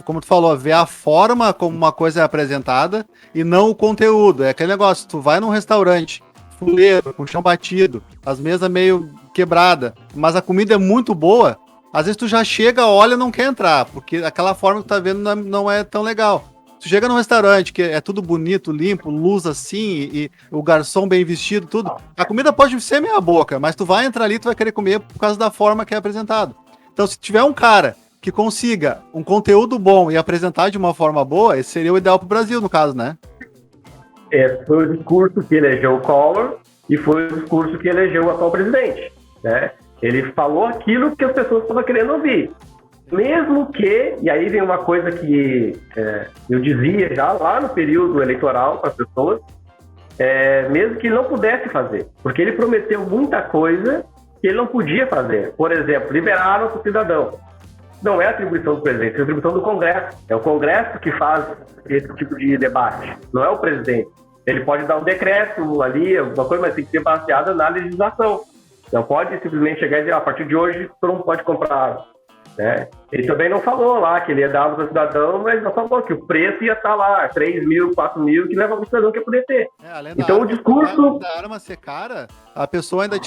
como tu falou, ver a forma como uma coisa é apresentada e não o conteúdo. É aquele negócio, tu vai num restaurante, fuleiro, com chão batido, as mesas meio quebrada, mas a comida é muito boa, às vezes tu já chega, olha e não quer entrar, porque aquela forma que tu tá vendo não é tão legal. Tu chega num restaurante que é tudo bonito, limpo, luz assim, e o garçom bem vestido, tudo. A comida pode ser meia boca, mas tu vai entrar ali, tu vai querer comer por causa da forma que é apresentado. Então, se tiver um cara que consiga um conteúdo bom e apresentar de uma forma boa, esse seria o ideal pro Brasil, no caso, né? Foi o discurso que elegeu o Collor e foi o discurso que elegeu o atual presidente, né? Ele falou aquilo que as pessoas estavam querendo ouvir. Mesmo que, e aí vem uma coisa que eu dizia já lá no período eleitoral para as pessoas, mesmo que ele não pudesse fazer, porque ele prometeu muita coisa que ele não podia fazer. Por exemplo, liberaram para o cidadão. Não é atribuição do presidente, é atribuição do Congresso. É o Congresso que faz esse tipo de debate, não é o presidente. Ele pode dar um decreto ali, alguma coisa, mas tem que ser baseada na legislação. Não pode simplesmente chegar e dizer, a partir de hoje todo mundo pode comprar água. Né? Ele também não falou lá que ele ia dar água para o cidadão, mas não falou que o preço ia estar lá, 3 mil, 4 mil, que leva o cidadão que ia poder ter. Então o discurso... Da arma ser cara, a pessoa ainda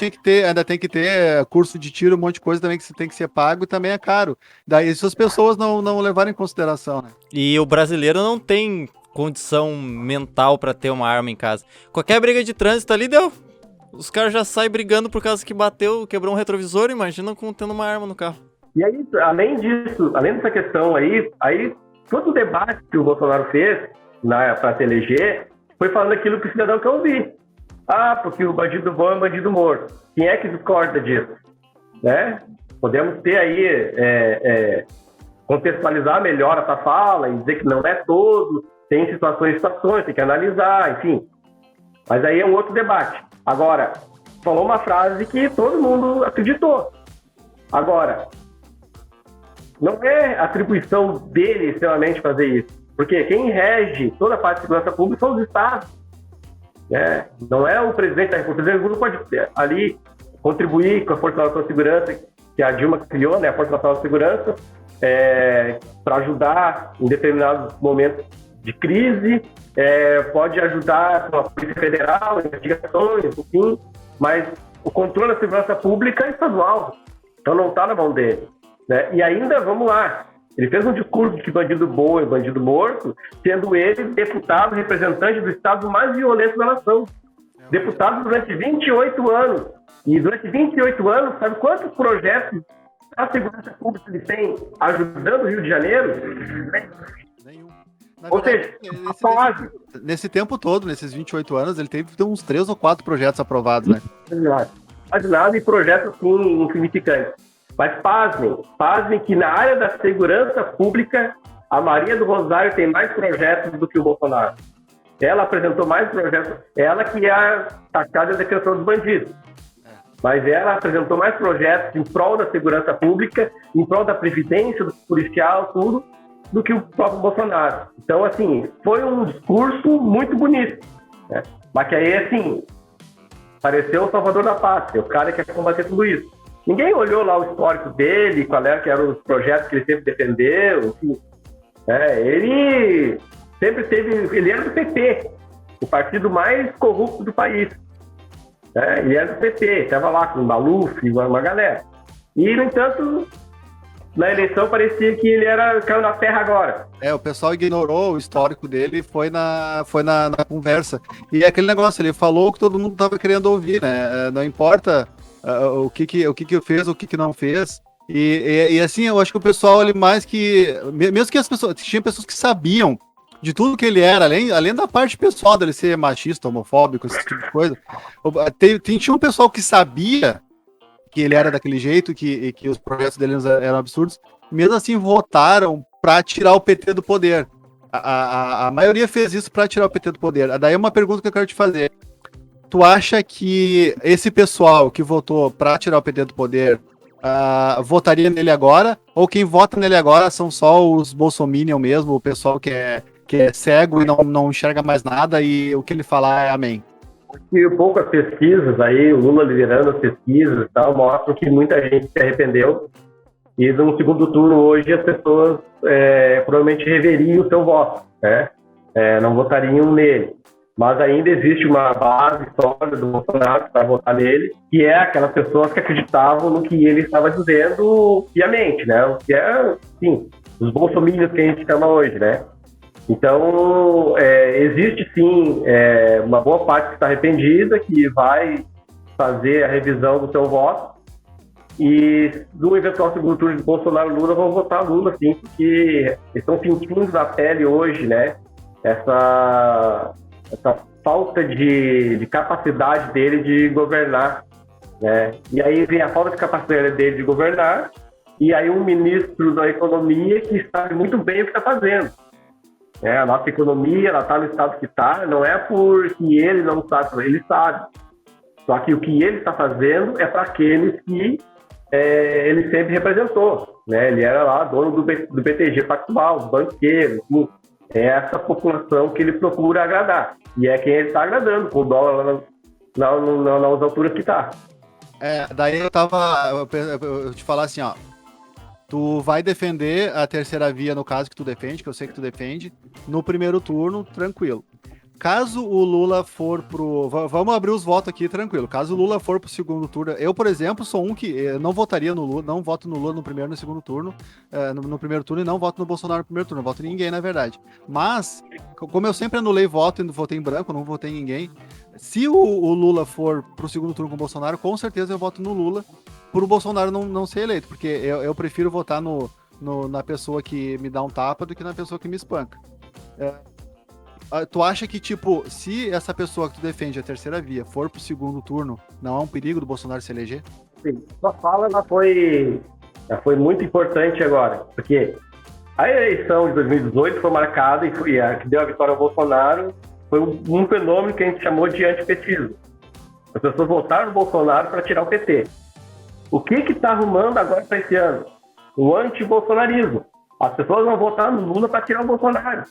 tem que ter curso de tiro, um monte de coisa também que tem que ser pago e também é caro. Daí isso as pessoas não levaram em consideração, né? E o brasileiro não tem condição mental para ter uma arma em casa. Qualquer briga de trânsito ali deu. Os caras já saem brigando por causa que quebrou um retrovisor, imagina com tendo uma arma no carro. E aí, além disso, além dessa questão aí todo o debate que o Bolsonaro fez para se eleger foi falando aquilo que o cidadão quer ouvir. Porque o bandido bom é bandido morto. Quem é que discorda disso? Né? Podemos ter aí contextualizar melhor essa fala e dizer que não é todo, tem situações, tem que analisar, enfim. Mas aí é um outro debate. Agora, falou uma frase que todo mundo acreditou. Agora, não é atribuição dele extremamente fazer isso, porque quem rege toda a parte de segurança pública são os estados. Né? Não é o presidente da República. O presidente da República pode ali contribuir com a Força Nacional de Segurança, que a Dilma criou, né, a Força Nacional de Segurança, para ajudar em determinados momentos de crise, pode ajudar com a Polícia Federal, investigações, enfim, mas o controle da segurança pública é estadual, então não está na mão dele. Né? E ainda, vamos lá, ele fez um discurso de que bandido bom é bandido morto, sendo ele deputado, representante do estado mais violento da nação. Deputado durante 28 anos. E durante 28 anos, sabe quantos projetos a segurança pública ele tem ajudando o Rio de Janeiro? Nenhum. Ou seja, nesse tempo todo, nesses 28 anos, ele teve uns 3 ou 4 projetos aprovados, né? Quase nada e projetos assim, insignificantes. Mas pasmem que na área da segurança pública, a Maria do Rosário tem mais projetos do que o Bolsonaro. Ela apresentou mais projetos, ela que é a tacada da defensão dos bandidos. Mas ela apresentou mais projetos em prol da segurança pública, em prol da previdência, do policial, tudo, do que o próprio Bolsonaro. Então, assim, foi um discurso muito bonito. Né? Mas que aí, assim, pareceu o salvador da pátria, o cara que quer combater tudo isso. Ninguém olhou lá o histórico dele, qual era que eram os projetos que ele sempre defendeu, enfim. Ele sempre ele era do PT, o partido mais corrupto do país. Ele era do PT, estava lá com o Maluf, uma galera. E, no entanto, na eleição parecia que ele caiu na terra agora. O pessoal ignorou o histórico dele e foi na conversa. E aquele negócio, ele falou o que todo mundo estava querendo ouvir, né? Não importa o que fez, o que não fez. E assim, eu acho que o pessoal, ele mais que... Mesmo que as pessoas... Tinha pessoas que sabiam de tudo que ele era, além da parte pessoal dele ser machista, homofóbico, esse tipo de coisa. Tinha um pessoal que sabia que ele era daquele jeito, que os projetos dele eram absurdos, mesmo assim votaram para tirar o PT do poder. A maioria fez isso para tirar o PT do poder. Daí uma pergunta que eu quero te fazer. Tu acha que esse pessoal que votou para tirar o PT do poder votaria nele agora? Ou quem vota nele agora são só os bolsominion mesmo, o pessoal que é cego e não enxerga mais nada e o que ele falar é amém? E poucas pesquisas aí, o Lula liderando as pesquisas e tal, mostram que muita gente se arrependeu e no segundo turno hoje as pessoas provavelmente reveriam o seu voto, né? Não votariam nele. Mas ainda existe uma base sólida do Bolsonaro para votar nele, que é aquelas pessoas que acreditavam no que ele estava dizendo piamente, né? O que é, sim, os bolsominions que a gente chama hoje, né? Então, existe sim uma boa parte que está arrependida, que vai fazer a revisão do seu voto, e no eventual segundo turno de Bolsonaro e Lula vão votar Lula, sim, porque estão sentindo na pele hoje, né, essa falta de capacidade dele de governar, né? E aí vem a falta de capacidade dele de governar, e aí um ministro da economia que sabe muito bem o que está fazendo. A nossa economia, ela está no estado que está, não é porque ele não sabe, ele sabe. Só que o que ele está fazendo é para aqueles que ele sempre representou, né? Ele era lá dono do BTG Pactual, banqueiro, é essa população que ele procura agradar. E é quem ele está agradando, com o dólar nas alturas que está. Daí eu te falar assim, ó. Tu vai defender a terceira via, no caso que tu defende, que eu sei que tu defende, no primeiro turno, tranquilo. Caso o Lula for pro... Vamos abrir os votos aqui, tranquilo. Caso o Lula for pro segundo turno... Eu, por exemplo, sou um que não votaria no Lula, não voto no Lula no primeiro e no segundo turno, no primeiro turno, e não voto no Bolsonaro no primeiro turno. Não voto em ninguém, na verdade. Mas, como eu sempre anulei voto e votei em branco, não votei em ninguém, se o Lula for pro segundo turno com o Bolsonaro, com certeza eu voto no Lula, por o Bolsonaro não ser eleito, porque eu prefiro votar na pessoa que me dá um tapa do que na pessoa que me espanca. Tu acha que, tipo, se essa pessoa que tu defende, a terceira via, for pro segundo turno, não é um perigo do Bolsonaro se eleger? Sim, sua fala já foi muito importante agora, porque A eleição de 2018 foi marcada e foi a que deu a vitória ao Bolsonaro, foi um fenômeno que a gente chamou de antipetismo. As pessoas votaram no Bolsonaro para tirar o PT. O que está arrumando agora para esse ano? O anti-bolsonarismo. As pessoas vão votar no Lula para tirar o Bolsonaro.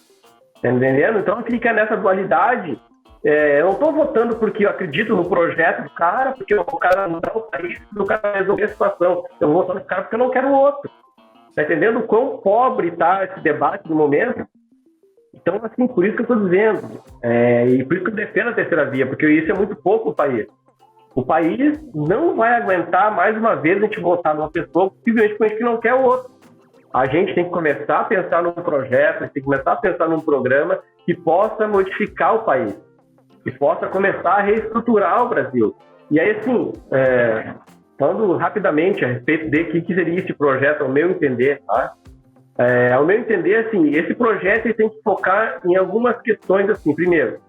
Tá entendendo? Então fica nessa dualidade. Eu não estou votando porque eu acredito no projeto do cara, porque o cara não dá o país, o cara resolver a situação. Eu vou votar no cara porque eu não quero o outro. Tá entendendo o quão pobre está esse debate no momento? Então, assim, por isso que eu estou dizendo. E por isso que eu defendo a terceira via, porque isso é muito pouco o país. O país não vai aguentar mais uma vez a gente votar numa pessoa simplesmente que não quer o outro. A gente tem que começar a pensar num projeto, a gente tem que começar a pensar num programa que possa modificar o país, que possa começar a reestruturar o Brasil. E aí, assim, falando rapidamente a respeito de que seria esse projeto, ao meu entender, tá? Ao meu entender, assim, esse projeto ele tem que focar em algumas questões, assim. Primeiro,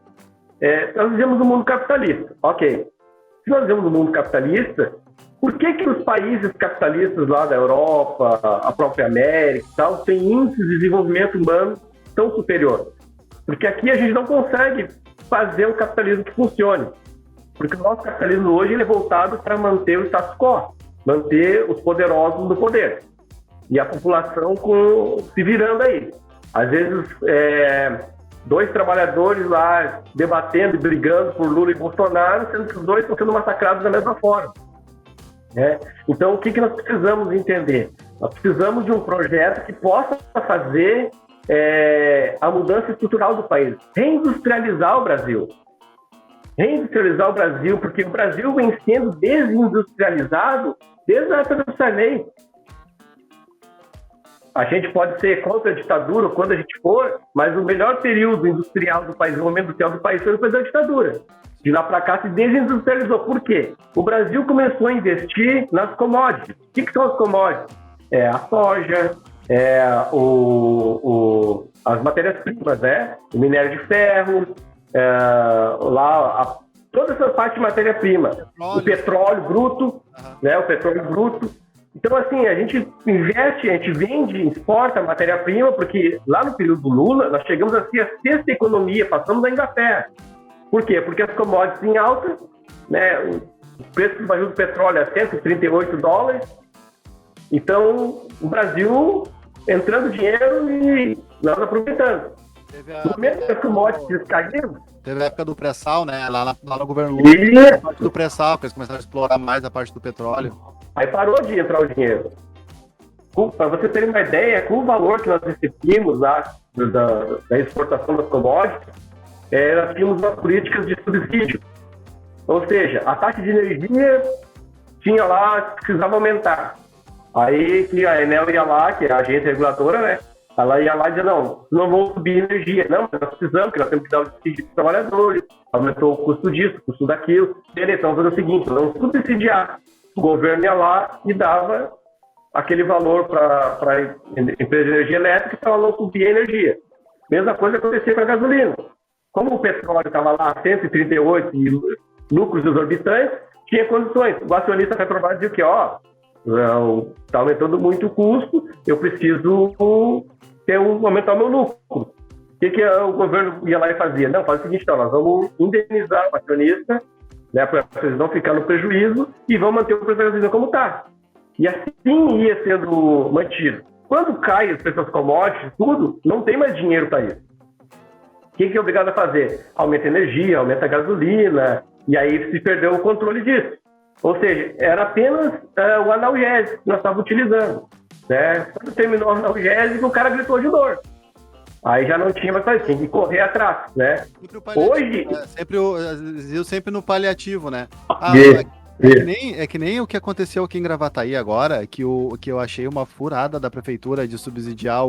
nós vivemos no mundo capitalista, ok. Se nós vivemos no mundo capitalista, por que os países capitalistas lá da Europa, a própria América e tal, têm índices de desenvolvimento humano tão superiores? Porque aqui a gente não consegue fazer um capitalismo que funcione. Porque o nosso capitalismo hoje ele é voltado para manter o status quo, manter os poderosos no poder. E a população se virando aí. Às vezes, dois trabalhadores lá debatendo e brigando por Lula e Bolsonaro, sendo que os dois estão sendo massacrados da mesma forma. Então, o que nós precisamos entender? Nós precisamos de um projeto que possa fazer a mudança estrutural do país, reindustrializar o Brasil. Reindustrializar o Brasil, porque o Brasil vem sendo desindustrializado desde a época do Sarney. A gente pode ser contra a ditadura quando a gente for, mas o melhor período industrial do país, o momento industrial do país, foi depois da ditadura. De lá para cá se desindustrializou. Por quê? O Brasil começou a investir nas commodities. O que são as commodities? A soja, as matérias-primas, o minério de ferro, toda essa parte de matéria-prima. O petróleo bruto, o petróleo bruto. Então, assim, a gente investe, a gente vende, exporta matéria-prima, porque lá no período do Lula, nós chegamos a ser a sexta economia, passamos da Inglaterra. Por quê? Porque as commodities em alta, o preço do barril do petróleo é $138. Então, o Brasil entrando dinheiro e nós aproveitando. No momento que as commodities caíram... Teve a época do pré-sal, né? Lá no governo Lula, a parte do pré-sal, que eles começaram a explorar mais a parte do petróleo. Aí parou de entrar o dinheiro. Para você ter uma ideia, com o valor que nós recebemos lá da exportação das commodities, nós tínhamos as políticas de subsídio. Ou seja, a taxa de energia tinha lá, precisava aumentar. Aí que a Enel ia lá, que é a agência reguladora, né? Ela ia lá e dizia, não vamos subir energia. Não, mas nós precisamos, porque nós temos que dar o subsídio para os trabalhadores. Aumentou o custo disso, o custo daquilo. Então, vamos fazer o seguinte, nós vamos subsidiar. O governo ia lá e dava aquele valor para a empresa de energia elétrica para ela não subir a energia. Mesma coisa acontecia com a gasolina. Como o petróleo estava lá a 138 e lucros exorbitantes, tinha condições. O acionista Petrobras dizia que, está aumentando muito o custo, eu preciso aumentar o meu lucro. O que o governo ia lá e fazia? Não, faz o seguinte, nós vamos indenizar o acionista, para eles não ficar no prejuízo e vão manter o preço da gasolina como está. E assim ia sendo mantido. Quando cai os preços das commodities, tudo, não tem mais dinheiro para isso. O que é obrigado a fazer? Aumenta a energia, aumenta a gasolina, e aí se perdeu o controle disso. Ou seja, era apenas o analgésico que nós estávamos utilizando. Quando terminou o analgésico, o cara gritou de dor. Aí já não tinha mais fazer, tinha que correr atrás, Hoje... Sempre no paliativo, né? É que nem o que aconteceu aqui em Gravataí agora, que eu achei uma furada da prefeitura de subsidiar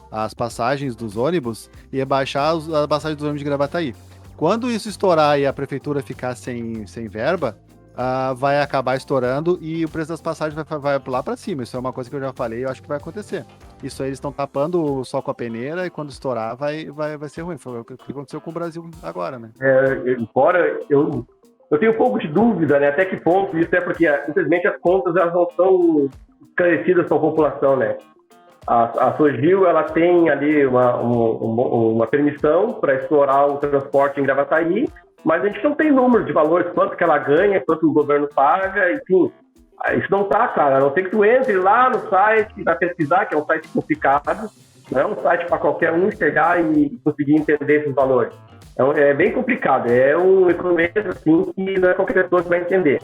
as passagens dos ônibus e baixar a passagem dos ônibus de Gravataí. Quando isso estourar e a prefeitura ficar sem verba, vai acabar estourando e o preço das passagens vai lá para cima. Isso é uma coisa que eu já falei e eu acho que vai acontecer. Isso aí eles estão tapando o sol com a peneira e quando estourar vai ser ruim. Foi o que aconteceu com o Brasil agora, né? Embora eu tenho um pouco de dúvida, até que ponto isso é porque, infelizmente, as contas elas não são esclarecidas para a população, A Sogil, ela tem ali uma permissão para explorar o transporte em Gravataí, mas a gente não tem número de valores, quanto que ela ganha, quanto o governo paga, enfim. Isso não está claro, a não ser que tu entre lá no site, vai pesquisar, que é um site complicado, não é um site para qualquer um chegar e conseguir entender esses valores. É bem complicado, é um economia assim que não é qualquer pessoa que vai entender.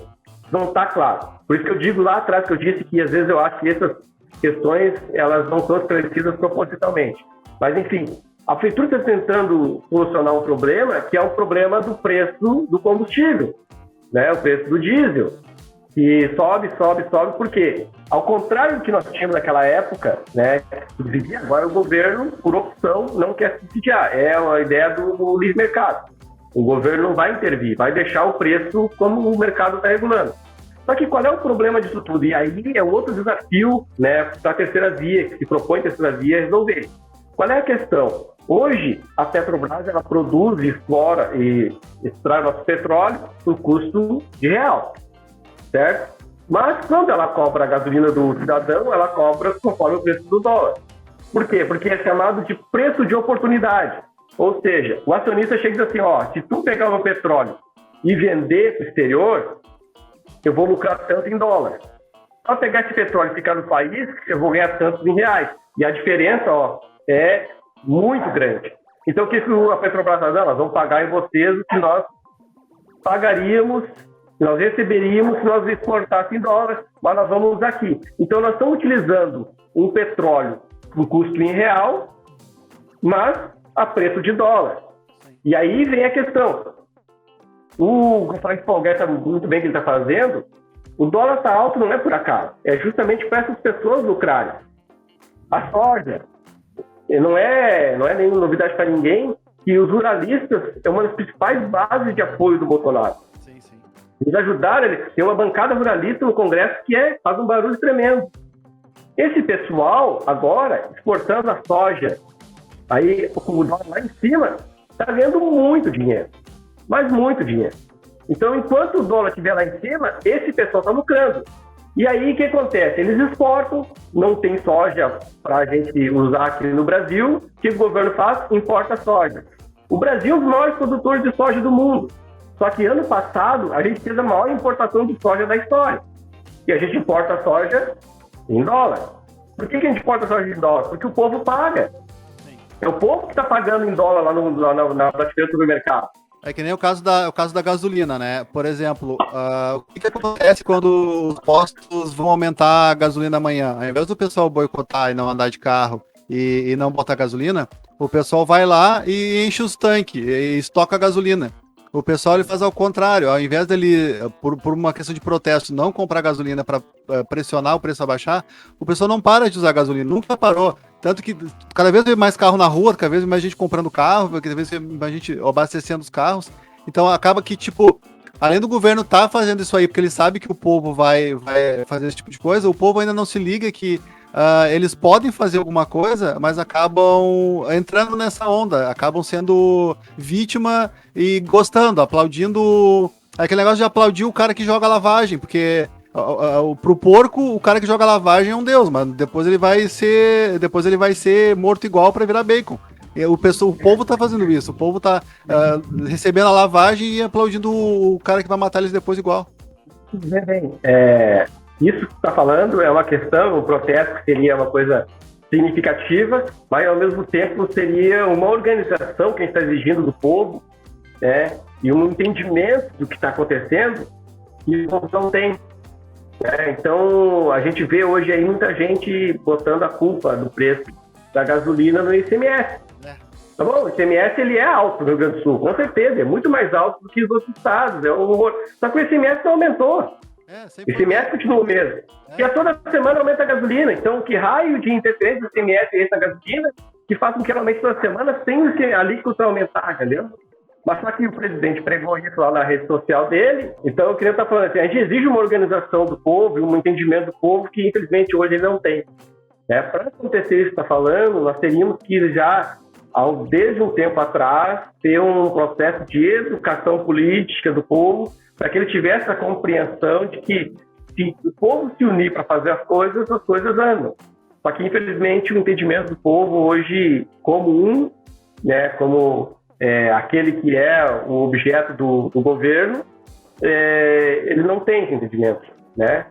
Não está claro. Por isso que eu digo lá atrás, que eu disse que às vezes eu acho que essas questões, elas não são esclarecidas propositalmente. Mas, enfim, a prefeitura está tentando solucionar um problema, que é o problema do preço do combustível, né? O preço do diesel, que sobe, porque, ao contrário do que nós tínhamos naquela época, né? Agora o governo, por opção, não quer subsidiar. É a ideia do livre mercado. O governo não vai intervir, vai deixar o preço como o mercado está regulando. Só que qual é o problema disso tudo? E aí é outro desafio, né, para a terceira via, que se propõe a terceira via resolver. Qual é a questão? Hoje, a Petrobras, ela produz, explora e extrai nosso petróleo por custo de real, certo? Mas quando ela cobra a gasolina do cidadão, ela cobra conforme o preço do dólar. Por quê? Porque é chamado de preço de oportunidade. Ou seja, o acionista chega e diz assim, ó, se tu pegar o meu petróleo e vender para o exterior, eu vou lucrar tanto em dólar. Só pegar esse petróleo e ficar no país, eu vou ganhar tanto em reais. E a diferença, ó, é muito grande. Então, o que a Petrobras faz? Nós vamos pagar em vocês o que nós pagaríamos, que nós receberíamos se nós exportássemos em dólar, mas nós vamos usar aqui. Então, nós estamos utilizando um petróleo com custo em real, mas a preço de dólar. E aí vem a questão. O Frank Polguer está muito bem o que ele está fazendo. O dólar está alto não é por acaso. É justamente para essas pessoas lucrarem. A soja não é nenhuma novidade para ninguém que os ruralistas é uma das principais bases de apoio do Bolsonaro. Sim, sim. Eles ajudaram, tem uma bancada ruralista no Congresso que faz um barulho tremendo. Esse pessoal, agora, exportando a soja, aí o dólar lá em cima, está ganhando muito dinheiro. Mas muito dinheiro. Então, enquanto o dólar estiver lá em cima, esse pessoal está lucrando. E aí, o que acontece? Eles exportam, não tem soja para a gente usar aqui no Brasil. O que o governo faz? Importa soja. O Brasil é um dos maiores produtores de soja do mundo. Só que ano passado, a gente fez a maior importação de soja da história. E a gente importa soja em dólar. Por que a gente importa soja em dólar? Porque o povo paga. É o povo que está pagando em dólar lá na prateleira do supermercado. É que nem o caso da gasolina, né? Por exemplo, o que acontece quando os postos vão aumentar a gasolina amanhã? Ao invés do pessoal boicotar e não andar de carro e não botar gasolina, o pessoal vai lá e enche os tanques e estoca a gasolina. O pessoal ele faz ao contrário, ao invés dele, por uma questão de protesto, não comprar gasolina para pressionar o preço a baixar, o pessoal não para de usar gasolina, nunca parou. Tanto que cada vez vem mais carro na rua, cada vez mais gente comprando carro, cada vez mais gente abastecendo os carros. Então acaba que, tipo, além do governo tá fazendo isso aí, porque ele sabe que o povo vai fazer esse tipo de coisa, o povo ainda não se liga que eles podem fazer alguma coisa, mas acabam entrando nessa onda, acabam sendo vítima e gostando, aplaudindo. Aquele negócio de aplaudir o cara que joga lavagem, porque pro porco, o cara que joga lavagem é um deus, mas depois ele vai ser morto igual para virar bacon. O povo tá fazendo isso, o povo tá recebendo a lavagem e aplaudindo o cara que vai matar eles depois igual. Bem, isso que você está falando é uma questão, um protesto que seria uma coisa significativa, mas ao mesmo tempo seria uma organização que a gente está exigindo do povo, né, e um entendimento do que está acontecendo que o povo não tem. Então, a gente vê hoje aí muita gente botando a culpa do preço da gasolina no ICMS. Tá bom? O ICMS ele é alto no Rio Grande do Sul, com certeza, é muito mais alto do que os outros estados, é um horror. Só que o ICMS não aumentou. O ICMS continua o mesmo. E toda semana aumenta a gasolina. Então, que raio de interferência do ICMS é esse na gasolina que faz com que ela aumente toda semana sem a alíquota aumentar, entendeu? Mas só que o presidente pregou isso lá na rede social dele. Então, eu queria estar falando assim, a gente exige uma organização do povo e um entendimento do povo que, infelizmente, hoje ele não tem. Para acontecer isso que está falando, nós teríamos que já, desde um tempo atrás, ter um processo de educação política do povo para que ele tivesse a compreensão de que se o povo se unir para fazer as coisas andam. Só que, infelizmente, o entendimento do povo hoje, como né, como aquele que é o objeto do governo, ele não tem esse entendimento, né?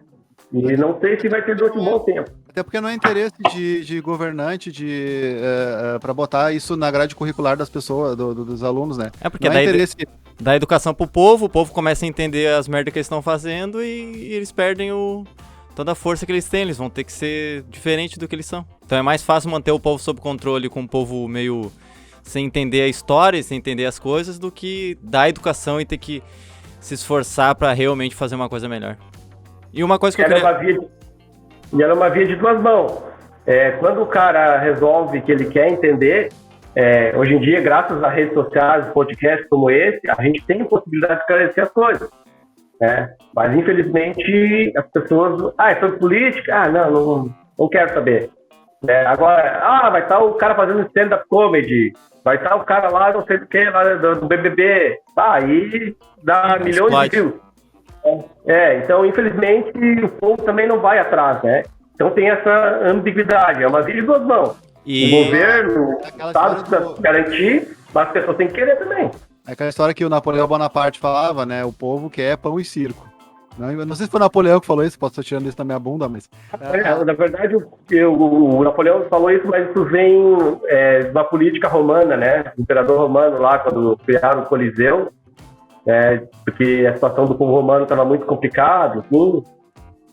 E não sei se vai ter durante um bom tempo. Até porque não é interesse de governante para botar isso na grade curricular das pessoas, dos alunos, né? É porque não daí interesse... dá educação pro povo, o povo começa a entender as merdas que eles estão fazendo e eles perdem toda a força que eles têm, eles vão ter que ser diferente do que eles são. Então é mais fácil manter o povo sob controle com o povo meio sem entender a história, sem entender as coisas, do que dar educação e ter que se esforçar pra realmente fazer uma coisa melhor. E uma coisa que eu queria... E era uma via de duas mãos. Quando o cara resolve que ele quer entender, hoje em dia, graças a redes sociais, podcasts como esse, a gente tem possibilidade de esclarecer as coisas. Né? Mas, infelizmente, as pessoas... é sobre política? Não quero saber. Agora, vai estar o cara fazendo stand-up comedy, vai estar o cara lá, não sei o que, lá do BBB. Aí dá milhões de views. Então, infelizmente, o povo também não vai atrás, né? Então tem essa ambiguidade, é uma via de duas mãos. O governo, o Estado precisa garantir, mas as pessoas têm que querer também. É aquela história que o Napoleão Bonaparte falava, né? O povo quer pão e circo. Não sei se foi o Napoleão que falou isso, posso estar tirando isso da minha bunda, mas... Na verdade, o Napoleão falou isso, mas isso vem de uma política romana, né? O imperador romano lá, quando criaram o Coliseu, porque a situação do povo romano estava muito complicada, assim,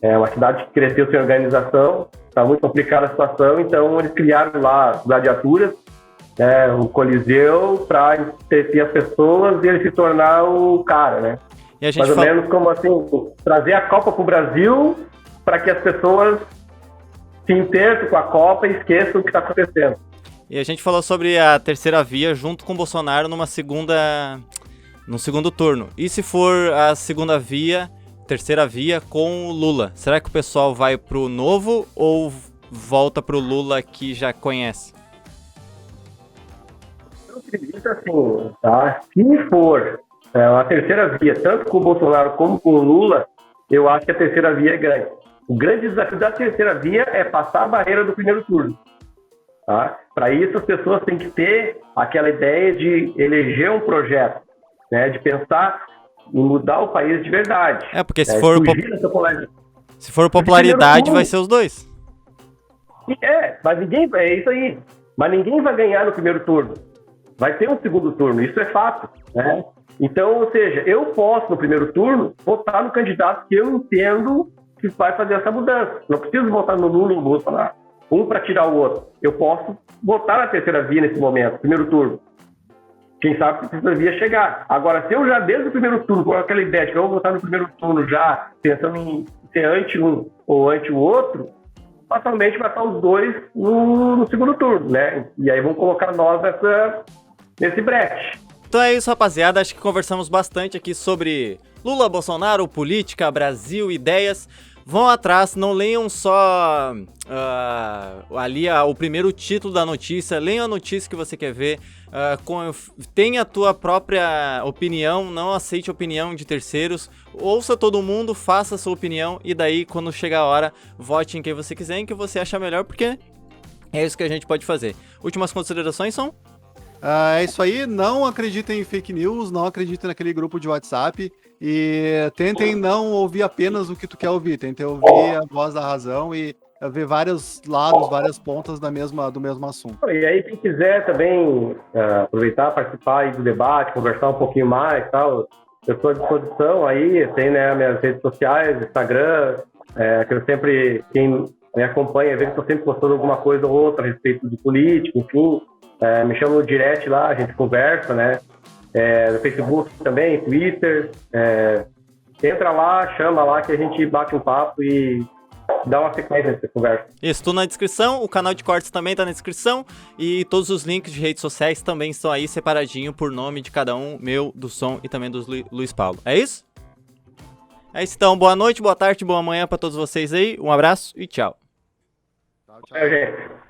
uma cidade que cresceu sem organização, estava muito complicada a situação, então eles criaram lá as gladiaturas, o Coliseu, para entreter as pessoas e ele se tornar o cara, né? E a gente mais ou menos como assim, trazer a Copa para o Brasil para que as pessoas se intertem com a Copa e esqueçam o que está acontecendo. E a gente falou sobre a terceira via junto com o Bolsonaro num segundo turno. E se for a segunda via, terceira via com o Lula? Será que o pessoal vai pro novo ou volta pro Lula que já conhece? Eu acredito assim, tá? Se for a terceira via, tanto com o Bolsonaro como com o Lula, eu acho que a terceira via ganha. O grande desafio da terceira via é passar a barreira do primeiro turno. Tá? Para isso, as pessoas têm que ter aquela ideia de eleger um projeto, né? De pensar em mudar o país de verdade. Porque se for popularidade, vai ser os dois. Mas é isso aí. Mas ninguém vai ganhar no primeiro turno. Vai ter um segundo turno, isso é fato, né? Então, ou seja, eu posso, no primeiro turno, votar no candidato que eu entendo que vai fazer essa mudança. Não preciso votar no Lula ou no Bolsonaro, um para tirar o outro. Eu posso votar na terceira via nesse momento, primeiro turno. Quem sabe que a terceira via chegar. Agora, se eu já, desde o primeiro turno, com aquela ideia de que eu vou votar no primeiro turno já, pensando em ser anti um ou anti o outro, fatalmente vai estar os dois no segundo turno, né? E aí vão colocar nós nesse brete. Então é isso, rapaziada. Acho que conversamos bastante aqui sobre Lula, Bolsonaro, política, Brasil, ideias. Vão atrás, não leiam só ali o primeiro título da notícia, leiam a notícia que você quer ver, tenha a tua própria opinião, não aceite a opinião de terceiros, ouça todo mundo, faça a sua opinião e daí quando chegar a hora, vote em quem você quiser, em que você acha melhor, porque é isso que a gente pode fazer. Últimas considerações são? É isso aí, não acreditem em fake news, não acreditem naquele grupo de WhatsApp e tentem não ouvir apenas o que tu quer ouvir, tentem ouvir a voz da razão e ver vários lados, várias pontas do mesmo assunto. E aí quem quiser também aproveitar, participar aí do debate, conversar um pouquinho mais, tal, eu estou à disposição aí, tem, né, minhas redes sociais, Instagram, que eu sempre, quem me acompanha, vê que estou sempre postando alguma coisa ou outra a respeito de política, enfim. Me chama no direct lá, a gente conversa, né? No Facebook também, Twitter. Entra lá, chama lá que a gente bate um papo e dá uma sequência nessa conversa. Isso, tudo na descrição, o canal de cortes também tá na descrição e todos os links de redes sociais também estão aí separadinho por nome de cada um, meu, do Som e também do Luiz Paulo. É isso? É isso então, boa noite, boa tarde, boa manhã pra todos vocês aí, um abraço e tchau. Tchau, gente.